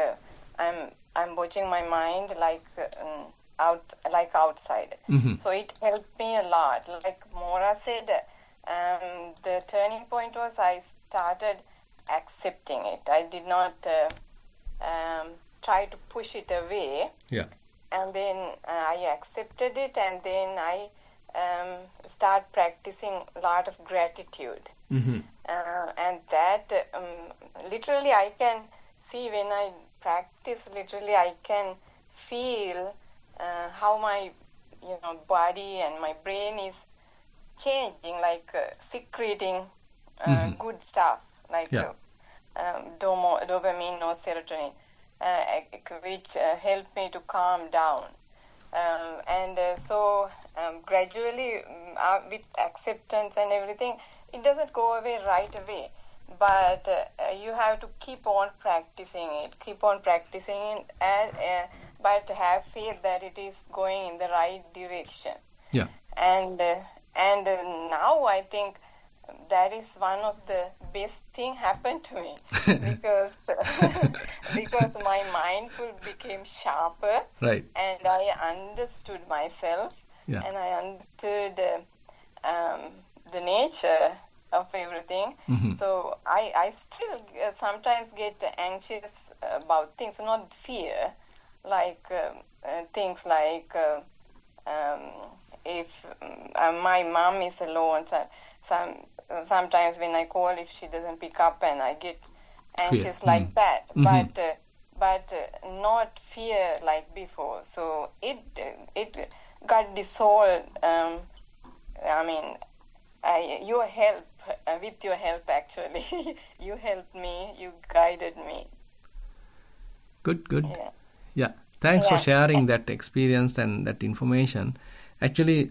I'm watching my mind like outside. So it helps me a lot. Like Mora said, the turning point was I started accepting it. I did not try to push it away. Yeah. And then I accepted it, and then I start practicing a lot of gratitude. And that literally I can see when I practice, literally I can feel how my body and my brain is changing, like secreting good stuff, like dopamine or serotonin, which help me to calm down. So gradually, with acceptance and everything, it doesn't go away right away. But you have to keep on practicing it, but have faith that it is going in the right direction. Yeah. And now I think that is one of the best thing happened to me because my mind became sharper, right, and I understood myself, yeah, and I understood the nature of everything. Mm-hmm. So I still sometimes get anxious about things, not fear, like things like if my mom is alone, sometimes when I call, if she doesn't pick up, and I get anxious like that. Mm-hmm. But not fear like before. So it got dissolved. Your help, with your help actually, you helped me, you guided me. Good. Yeah. Thanks for sharing that experience and that information. Actually,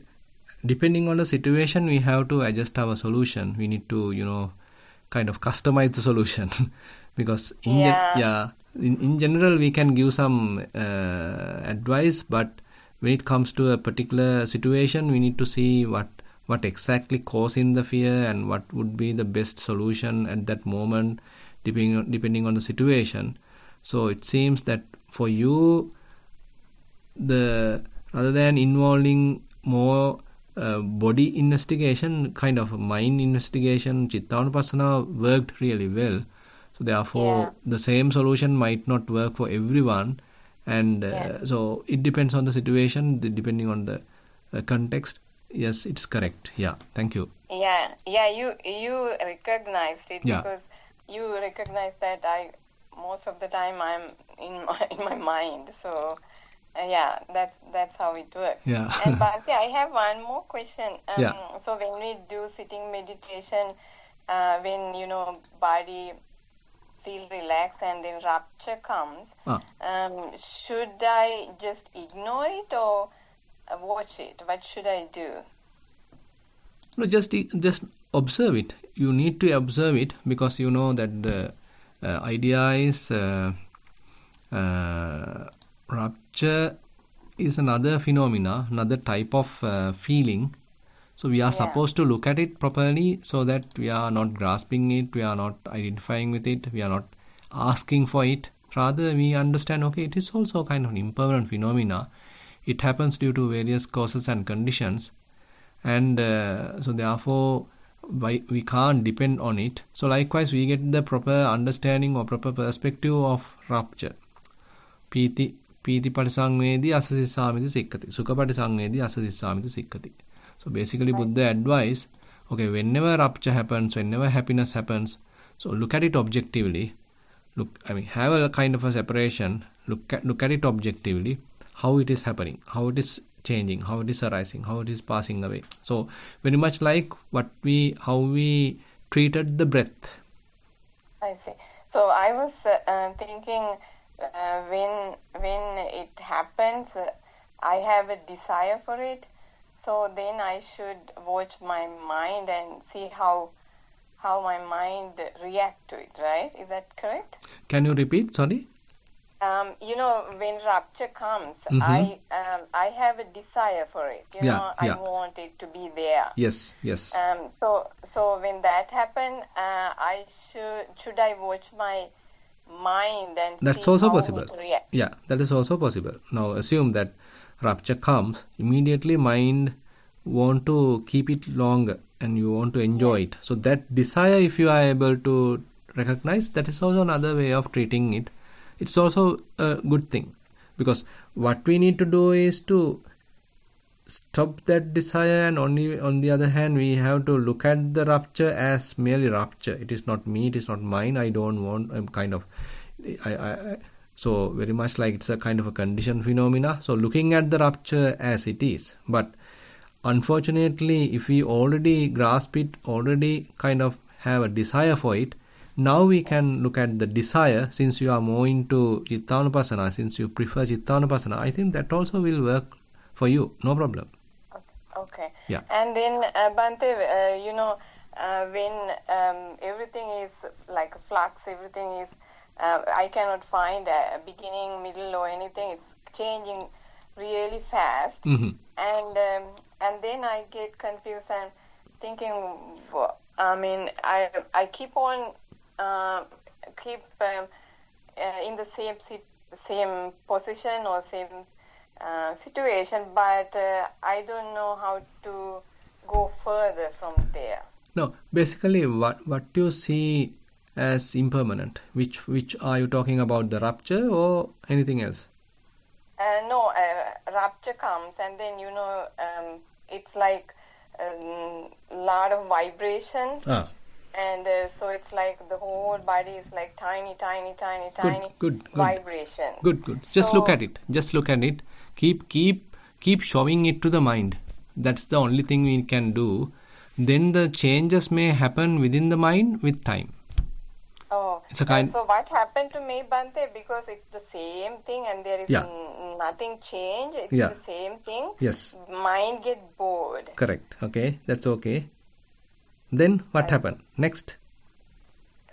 depending on the situation, we have to adjust our solution. We need to, kind of customize the solution because in general we can give some advice, but when it comes to a particular situation, we need to see what exactly causing the fear and what would be the best solution at that moment, depending on the situation. So it seems that for you, rather than involving more body investigation, kind of mind investigation, Chittanupassana worked really well. So therefore, the same solution might not work for everyone, and so it depends on the situation, depending on the context. Yes, it's correct. Yeah, thank you. Yeah. You recognized it because you recognize that most of the time I'm in my mind. So. That's how it works. Yeah. And Bhakti, I have one more question. So when we do sitting meditation, when body feel relaxed and then rapture comes, should I just ignore it or watch it? What should I do? No, just observe it. You need to observe it because you know that the idea is rapture is another phenomena, another type of feeling. So we are supposed to look at it properly so that we are not grasping it, we are not identifying with it, we are not asking for it. Rather, we understand, okay, it is also kind of an impermanent phenomena. It happens due to various causes and conditions. And so therefore, we can't depend on it. So likewise, we get the proper understanding or proper perspective of rapture. Piti patisangvedi asasissamiti sikkati. Sukha patisangvedi asasissamiti sikkati. So basically, Buddha advice, okay, whenever rapture happens, whenever happiness happens, so look at it objectively. Have a kind of a separation. Look at it objectively. How it is happening, how it is changing, how it is arising, how it is passing away. So very much like how we treated the breath. I see. So I was thinking when it happens, I have a desire for it. So then I should watch my mind and see how my mind react to it. Right? Is that correct? Can you repeat? Sorry. When rapture comes, I have a desire for it. I want it to be there. Yes. So when that happens, should I watch my mind and that's see also how possible. it reacts? Yeah, that is also possible. Now assume that rapture comes, immediately mind want to keep it longer and you want to enjoy it. So that desire, if you are able to recognize, that is also another way of treating it. It's also a good thing, because what we need to do is to stop that desire, and only on the other hand we have to look at the rapture as merely rapture. It is not me, it is not mine, I don't want, I'm kind of so very much like it's a kind of a conditioned phenomena. So looking at the rapture as it is, but unfortunately if we already grasp it, already kind of have a desire for it, Now we can look at the desire. Since you are more into Chittanupassana, since you prefer Chittanupassana, I think that also will work for you. No problem. Okay. Yeah. And then, Bhante, when everything is like a flux, everything is, I cannot find a beginning, middle, or anything. It's changing really fast. And then I get confused and thinking, I keep on in the same position or same situation, but I don't know how to go further from there. No, basically what you see as impermanent, which are you talking about, the rupture or anything else? No, rupture comes and then it's like a lot of vibrations. And so it's like the whole body is like tiny Good. vibration. Good. Just look at it. Keep showing it to the mind. That's the only thing we can do. Then the changes may happen within the mind with time. Oh, it's a kind. So what happened to me, Bhante? Because it's the same thing and there is nothing changed. It's the same thing. Yes. Mind get bored. Correct. Okay, that's okay. Then what happened? Next.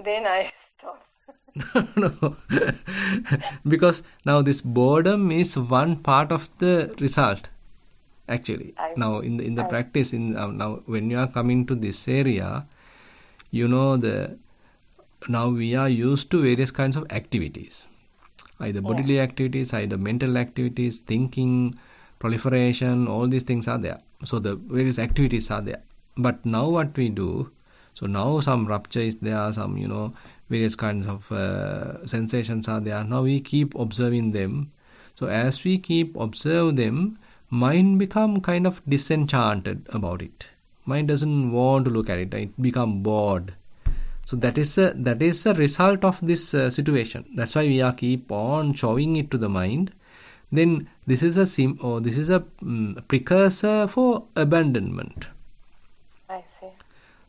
Then I stop. No. Because now this boredom is one part of the result. Actually, now in the practice, now when you are coming to this area, now we are used to various kinds of activities, either bodily activities, either mental activities, thinking, proliferation, all these things are there. So the various activities are there. But now what we do, so now some rupture is there, some various kinds of sensations are there. Now we keep observing them. So as we keep observe them, mind become kind of disenchanted about it. Mind doesn't want to look at it. It become bored. So that is a result of this situation. That's why we are keep on showing it to the mind. Then this is a precursor for abandonment. I see.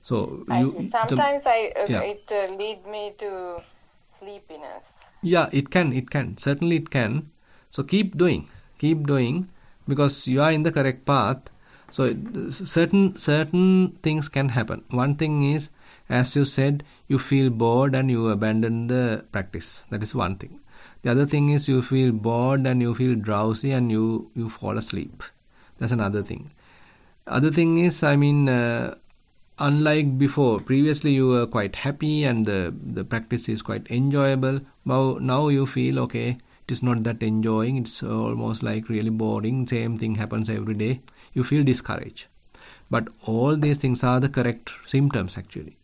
So sometimes it lead me to sleepiness. Yeah, it can. Certainly it can. So keep doing, because you are in the correct path. So certain things can happen. One thing is, as you said, you feel bored and you abandon the practice. That is one thing. The other thing is you feel bored and you feel drowsy and you fall asleep. That's another thing. Other thing is, unlike before, previously you were quite happy and the practice is quite enjoyable. Now you feel, okay, it is not that enjoying. It's almost like really boring. Same thing happens every day. You feel discouraged. But all these things are the correct symptoms actually.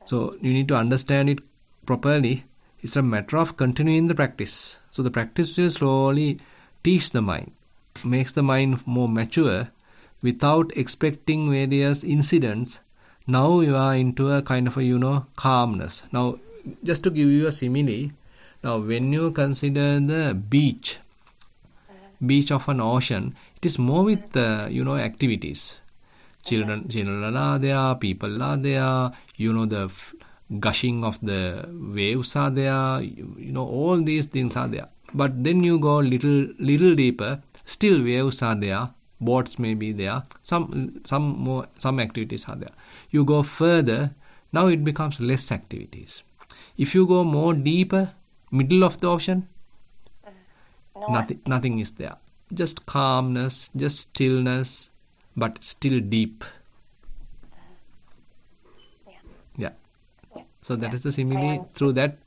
So you need to understand it properly. It's a matter of continuing the practice. So the practice will slowly teach the mind, makes the mind more mature without expecting various incidents. Now you are into a kind of a, calmness. Now, just to give you a simile, now when you consider the beach of an ocean, it is more with, activities. Children are there, people are there, the gushing of the waves are there, all these things are there. But then you go little deeper, still waves are there, boats may be there, some activities are there. You go further, now it becomes less activities. If you go more deeper, middle of the ocean, nothing is there. Just calmness, just stillness, but still deep. Yeah. So that is the simile. Through that,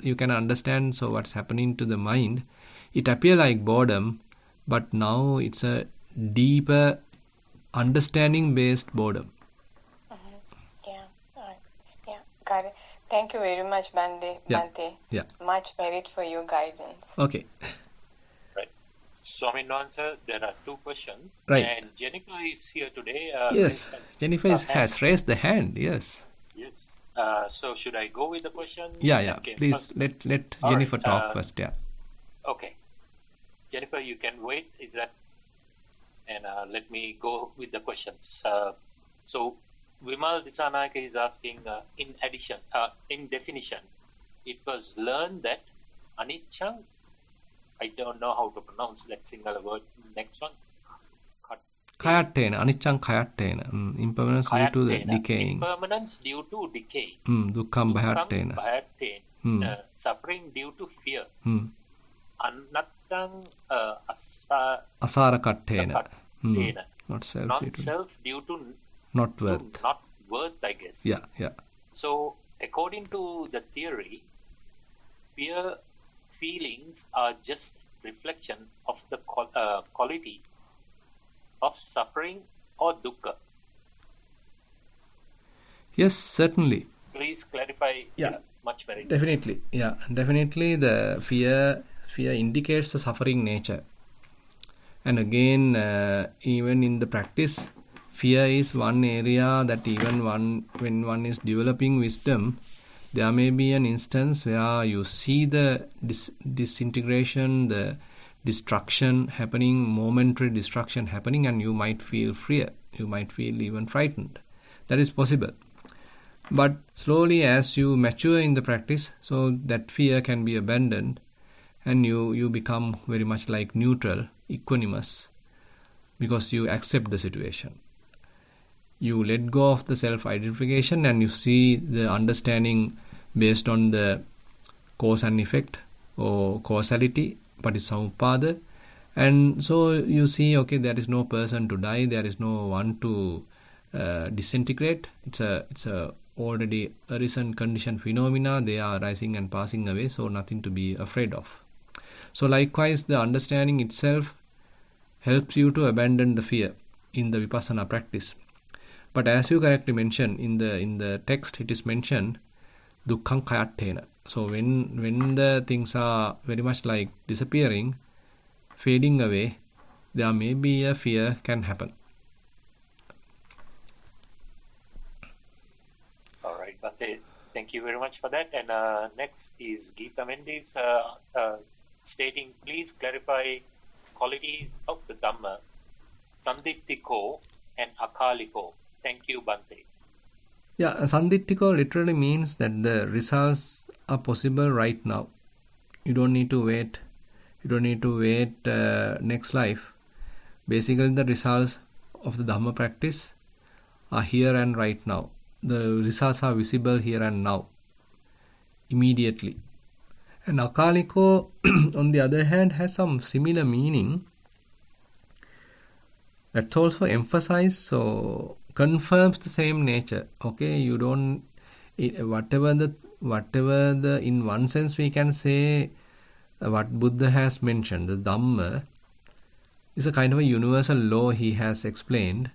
you can understand. So what's happening to the mind? It appears like boredom, but now it's a deeper understanding-based boredom. Got it. Thank you very much, Bhante. Yeah. Much merit for your guidance. Okay. Swami Nwansa, there are two questions. Right. And Jennifer is here today. Yes, Jennifer has raised the hand. Yes. Yes. So should I go with the question? Yeah. Okay, Please let Jennifer talk first. Yeah. Okay. Jennifer, you can wait. Is that? And let me go with the questions. So Vimal Disanayaka is asking, in definition, it was learned that Anichang, I don't know how to pronounce that single word, next one. Kayattena, Anichang kayattena. Impermanence due to the decaying. Impermanence due to decay. Dukkam bhayattena. Suffering due to fear. Annattang asara kattena. Not self due to not worth. Not worth, I guess. Yeah. So, according to the theory, fear feelings are just reflection of the quality of suffering or dukkha. Yes, certainly. Please clarify. Much better. Definitely. Yeah, definitely the fear indicates the suffering nature. And again, even in the practice, fear is one area that even when one is developing wisdom, there may be an instance where you see the disintegration, the destruction happening, momentary destruction happening, and you might feel fear. You might feel even frightened. That is possible. But slowly as you mature in the practice, so that fear can be abandoned and you become very much like neutral, equanimous, because you accept the situation. You let go of the self-identification and you see the understanding based on the cause and effect or causality, patissamuppada. And so you see, okay, there is no person to die, there is no one to disintegrate. It's a already arisen conditioned phenomena. They are rising and passing away, so nothing to be afraid of. So likewise, the understanding itself helps you to abandon the fear in the vipassana practice. But as you correctly mentioned, in the text it is mentioned dukkham kayattena. So when the things are very much like disappearing, fading away, there may be a fear can happen. All right, Bhante, thank you very much for that. And next is Geeta Mendes stating, please clarify qualities of the Dhamma, Sanditthiko and Akaliko. Thank you, Bhante. Yeah, Sanditthiko literally means that the results are possible right now. You don't need to wait. You don't need to wait next life. Basically, the results of the Dhamma practice are here and right now. The results are visible here and now, immediately. And Akaliko, on the other hand, has some similar meaning. That's also emphasized, so confirms the same nature. Okay, you don't whatever the in one sense we can say what Buddha has mentioned, the Dhamma is a kind of a universal law he has explained,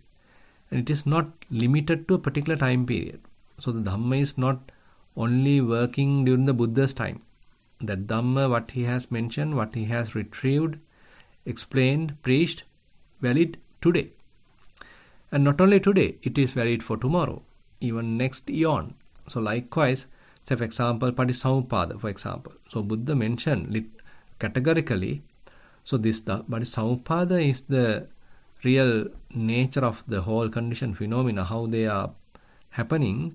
and it is not limited to a particular time period. So the Dhamma is not only working during the Buddha's time. That Dhamma, what he has mentioned, what he has retrieved, explained, preached, valid today. And not only today, it is valid for tomorrow, even next eon. So likewise, say for example, Patissamuppada, for example. So Buddha mentioned categorically, so this Patissamuppada is the real nature of the whole conditioned phenomena, how they are happening.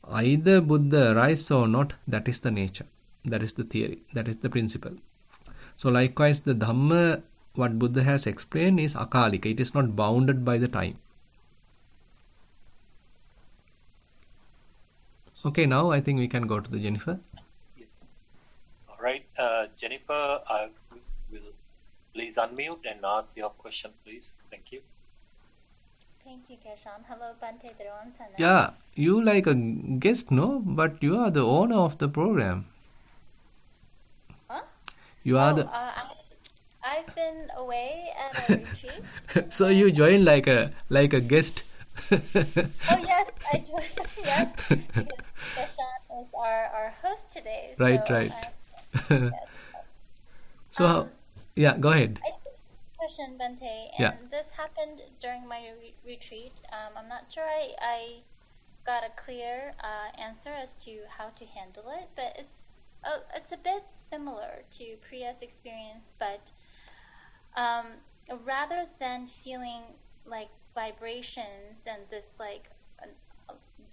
Either Buddha arises or not, that is the nature. That is the theory. That is the principle. So likewise, the Dhamma, what Buddha has explained is akalika. It is not bounded by the time. Okay, now I think we can go to the Jennifer. Yes. All right, Jennifer, I will please unmute and ask your question, please. Thank you. Thank you, Keshan. Hello, Bhante, Thero and Sana. Yeah, you like a guest, no? But you are the owner of the program. Huh? You are I've been away at a retreat. So you joined like a guest. Oh yes, I joined. Yes, Keshan is our host today. Right, right. Yes. So how? Yeah, go ahead. I have a question, Bhante, and this happened during my retreat. I'm not sure I got a clear answer as to how to handle it, but it's a bit similar to Priya's experience, but rather than feeling like vibrations and this like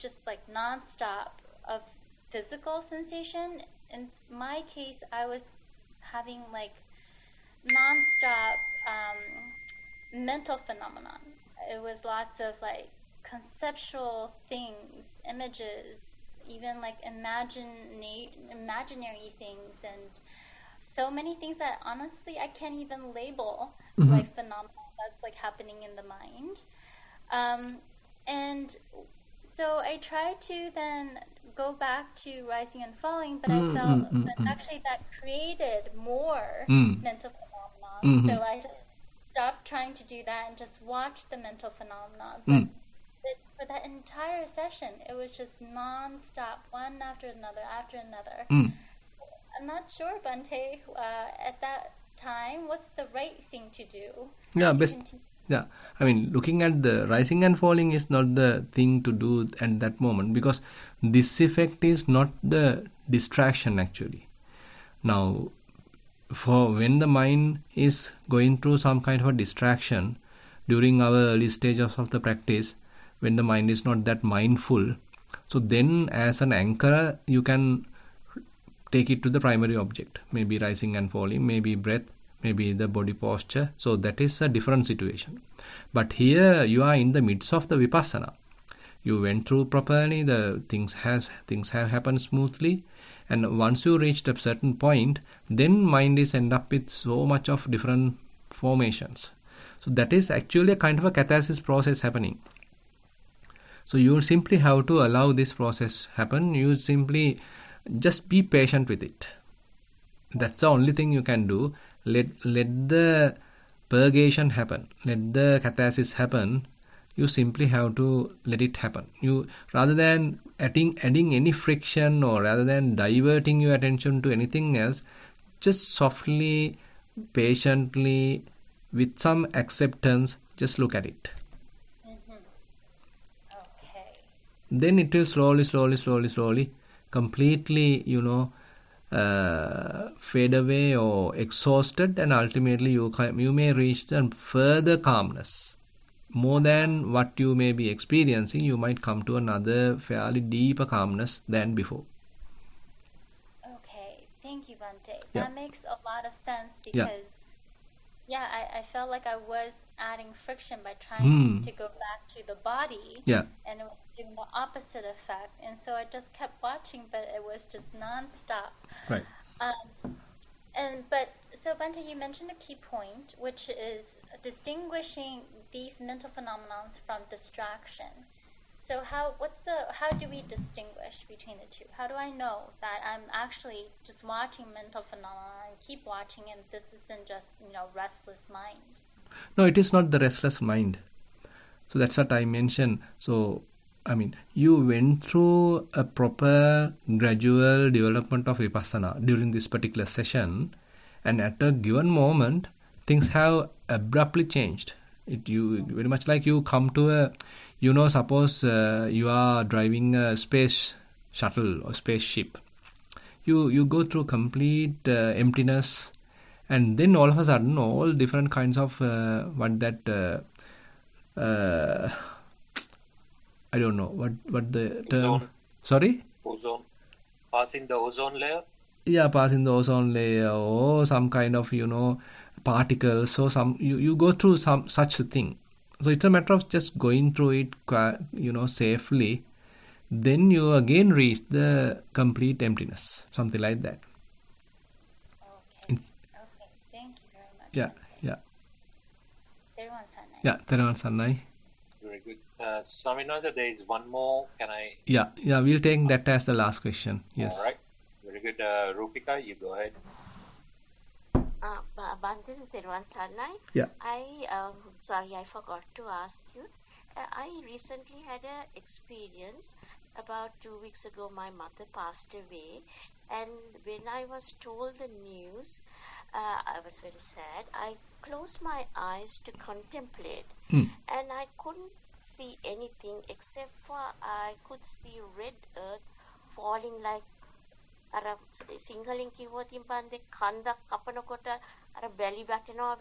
just like non-stop of physical sensation. In my case, I was having like non-stop mental phenomenon. It was lots of like conceptual things, images, even like imaginary things, and so many things that honestly I can't even label like phenomena that's like happening in the mind. And so I tried to then go back to rising and falling, but I felt that actually that created more mental phenomenon. So I just stopped trying to do that and just watch the mental phenomenon. But for that entire session, it was just non-stop, one after another, after another. So I'm not sure, Bhante, at that time, what's the right thing to do? Yeah, I mean, looking at the rising and falling is not the thing to do at that moment, because this effect is not the distraction actually. Now, for when the mind is going through some kind of a distraction during our early stages of the practice, when the mind is not that mindful, so then as an anchor, you can take it to the primary object, maybe rising and falling, maybe breath, maybe the body posture. So that is a different situation. But here you are in the midst of the vipassana. You went through properly, the things have happened smoothly, and once you reached a certain point, then mind is end up with so much of different formations. So that is actually a kind of a catharsis process happening. So you simply have to allow this process happen. You simply just be patient with it. That's the only thing you can do. Let the purgation happen. Let the catharsis happen. You simply have to let it happen. You, rather than adding any friction, or rather than diverting your attention to anything else, just softly, patiently, with some acceptance, just look at it. Okay. Then it will slowly, completely, fade away or exhausted, and ultimately you may reach the further calmness. More than what you may be experiencing, you might come to another fairly deeper calmness than before. Okay, thank you, Bhante. Yeah. That makes a lot of sense, because I felt like I was adding friction by trying to go back to the body, and it was doing the opposite effect. And so I just kept watching, but it was just non-stop. Right. So Bhante, you mentioned a key point, which is distinguishing these mental phenomena from distraction. So how do we distinguish between the two? How do I know that I'm actually just watching mental phenomena and keep watching, and this isn't just restless mind? No, it is not the restless mind. So that's what I mentioned. So I mean, you went through a proper gradual development of vipassana during this particular session, and at a given moment, things have abruptly changed. You very much like you come to a, suppose you are driving a space shuttle or spaceship. You go through complete emptiness, and then all of a sudden, all different kinds of I don't know what the term. Ozone. Sorry? Ozone. Passing the ozone layer? Yeah, passing the ozone layer, or some kind of, particles. So you go through some such a thing. So it's a matter of just going through it, safely. Then you again reach the complete emptiness, something like that. Okay. Thank you very much. Yeah. Thero Sannai. Yeah, Thero Sannai. Very good. Swaminatha, there is one more. Can I? Yeah, we'll take that as the last question. Yes. All right. Very good. Rupika, you go ahead. This is Thero Sannai. Yeah. Sorry, I forgot to ask you. I recently had an experience. About 2 weeks ago, my mother passed away, and when I was told the news, I was very sad. I closed my eyes to contemplate, and I couldn't see anything except for I could see red earth falling like සිංහලෙන් කිව්වොත් ඉම්බන්දේ කන්දක් කපනකොට අර වැලි වැටෙනවා.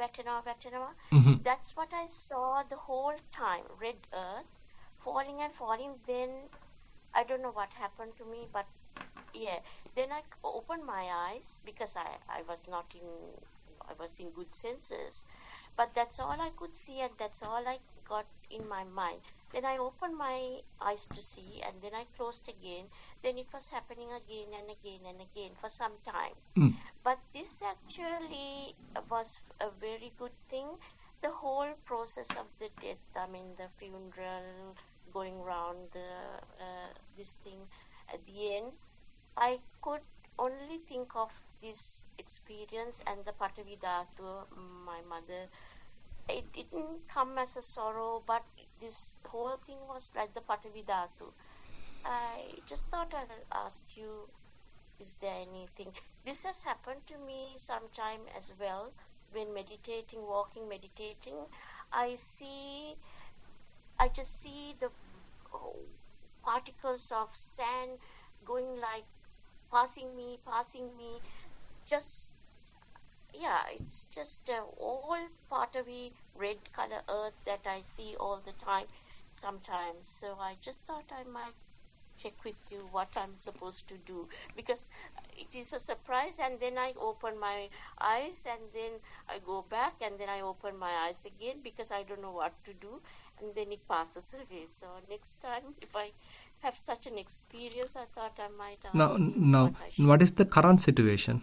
That's what I saw the whole time, red earth falling and falling. Then I don't know what happened to me, but yeah. Then I opened my eyes because I was in good senses. But that's all I could see, and that's all I got in my mind. Then I opened my eyes to see, and then I closed again. Then it was happening again and again and again for some time. But this actually was a very good thing. The whole process of the death, I mean the funeral, going around this thing, at the end, I could only think of this experience and the Patavi Dhatu, my mother. It didn't come as a sorrow, but this whole thing was like the Patavi Dhatu. I just thought I'll ask you, is there anything? This has happened to me sometime as well. When meditating, walking, meditating, I just see the particles of sand going like passing me, just, yeah, it's just all part of the red color earth that I see all the time sometimes. So I just thought I might check with you what I'm supposed to do, because it is a surprise, and then I open my eyes and then I go back and then I open my eyes again because I don't know what to do, and then it passes away. So next time if I have such an experience, I thought I might ask you now, what is the current situation?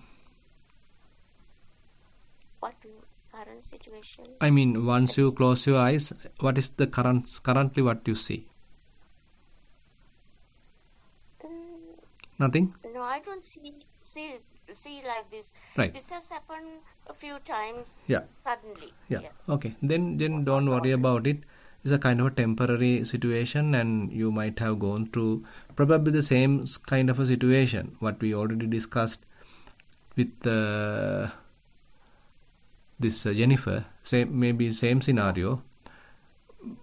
Current situation? I mean, once you close your eyes, what is the currently what you see? Nothing? No, I don't see like this. Right. This has happened a few times suddenly. Yeah. Okay. Then don't worry about it. It's a kind of a temporary situation, and you might have gone through probably the same kind of a situation what we already discussed with this Jennifer. Maybe same scenario.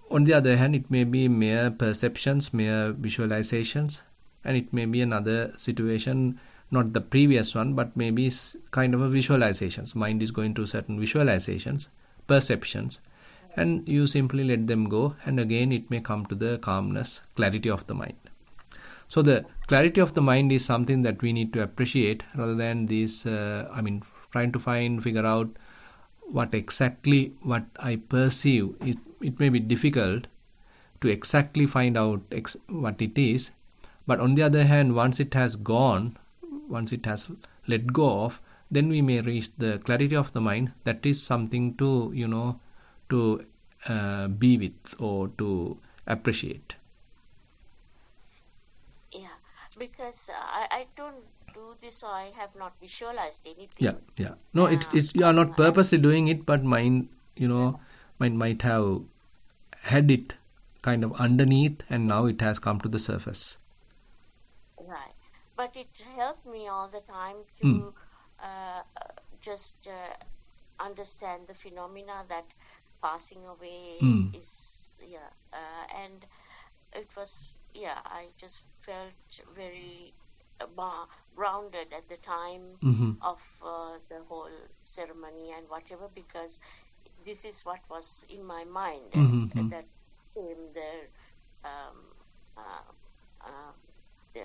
On the other hand, it may be mere perceptions, mere visualizations, and it may be another situation, not the previous one, but maybe kind of a visualizations. Mind is going through certain visualizations, perceptions, and you simply let them go, and again it may come to the calmness, clarity of the mind. So the clarity of the mind is something that we need to appreciate rather than this, trying to figure out what I perceive. It may be difficult to exactly find out what it is, but on the other hand, once it has gone, once it has let go of, then we may reach the clarity of the mind. That is something to be with or to appreciate. Yeah, because I don't do this, or I have not visualized anything. Yeah. No, it's you are not purposely doing it, but mind might have had it kind of underneath, and now it has come to the surface. Right, but it helped me all the time to just understand the phenomena that passing away is, and it was, I just felt very grounded at the time of the whole ceremony and whatever, because this is what was in my mind, and that came the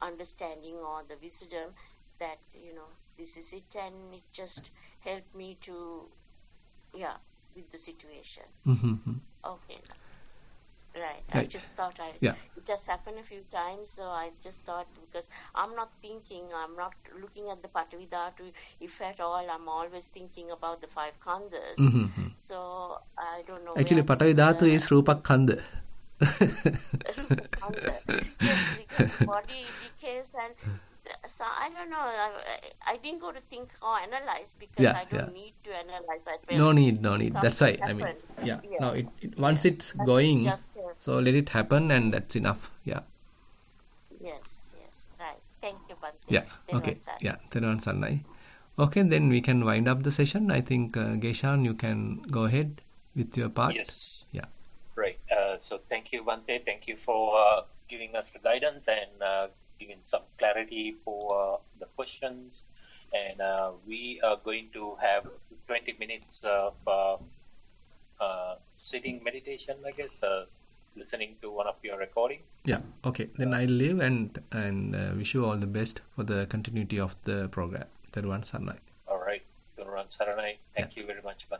understanding or the wisdom that this is it, and it just helped me to with the situation. Okay, right. I just thought it just happened a few times, so I just thought, because I'm not looking at the Patavi Dhatu, if at all. I'm always thinking about the 5 khandhas. So I don't know. Actually, Patavi Dhatu is Rupak Khandha. Yes, because body decays, and so I don't know. I didn't go to think or analyze, because I don't need to analyze. I felt no need. That's why happened. Now once it's going, so let it happen, and that's enough. Yes, right. Thank you, Bhante. Yeah. Okay. Thero Sannai. Okay, then we can wind up the session. I think Geshan, you can go ahead with your part. Yes. Yeah. Right. So thank you, Bhante. Thank you for giving us the guidance and giving some clarity for the questions. And we are going to have 20 minutes of sitting meditation, I guess, listening to one of your recordings. Yeah, okay. Then I'll leave and wish you all the best for the continuity of the program. Thero Saranai. All right. Thero Saranai. Thank you very much, Bhante.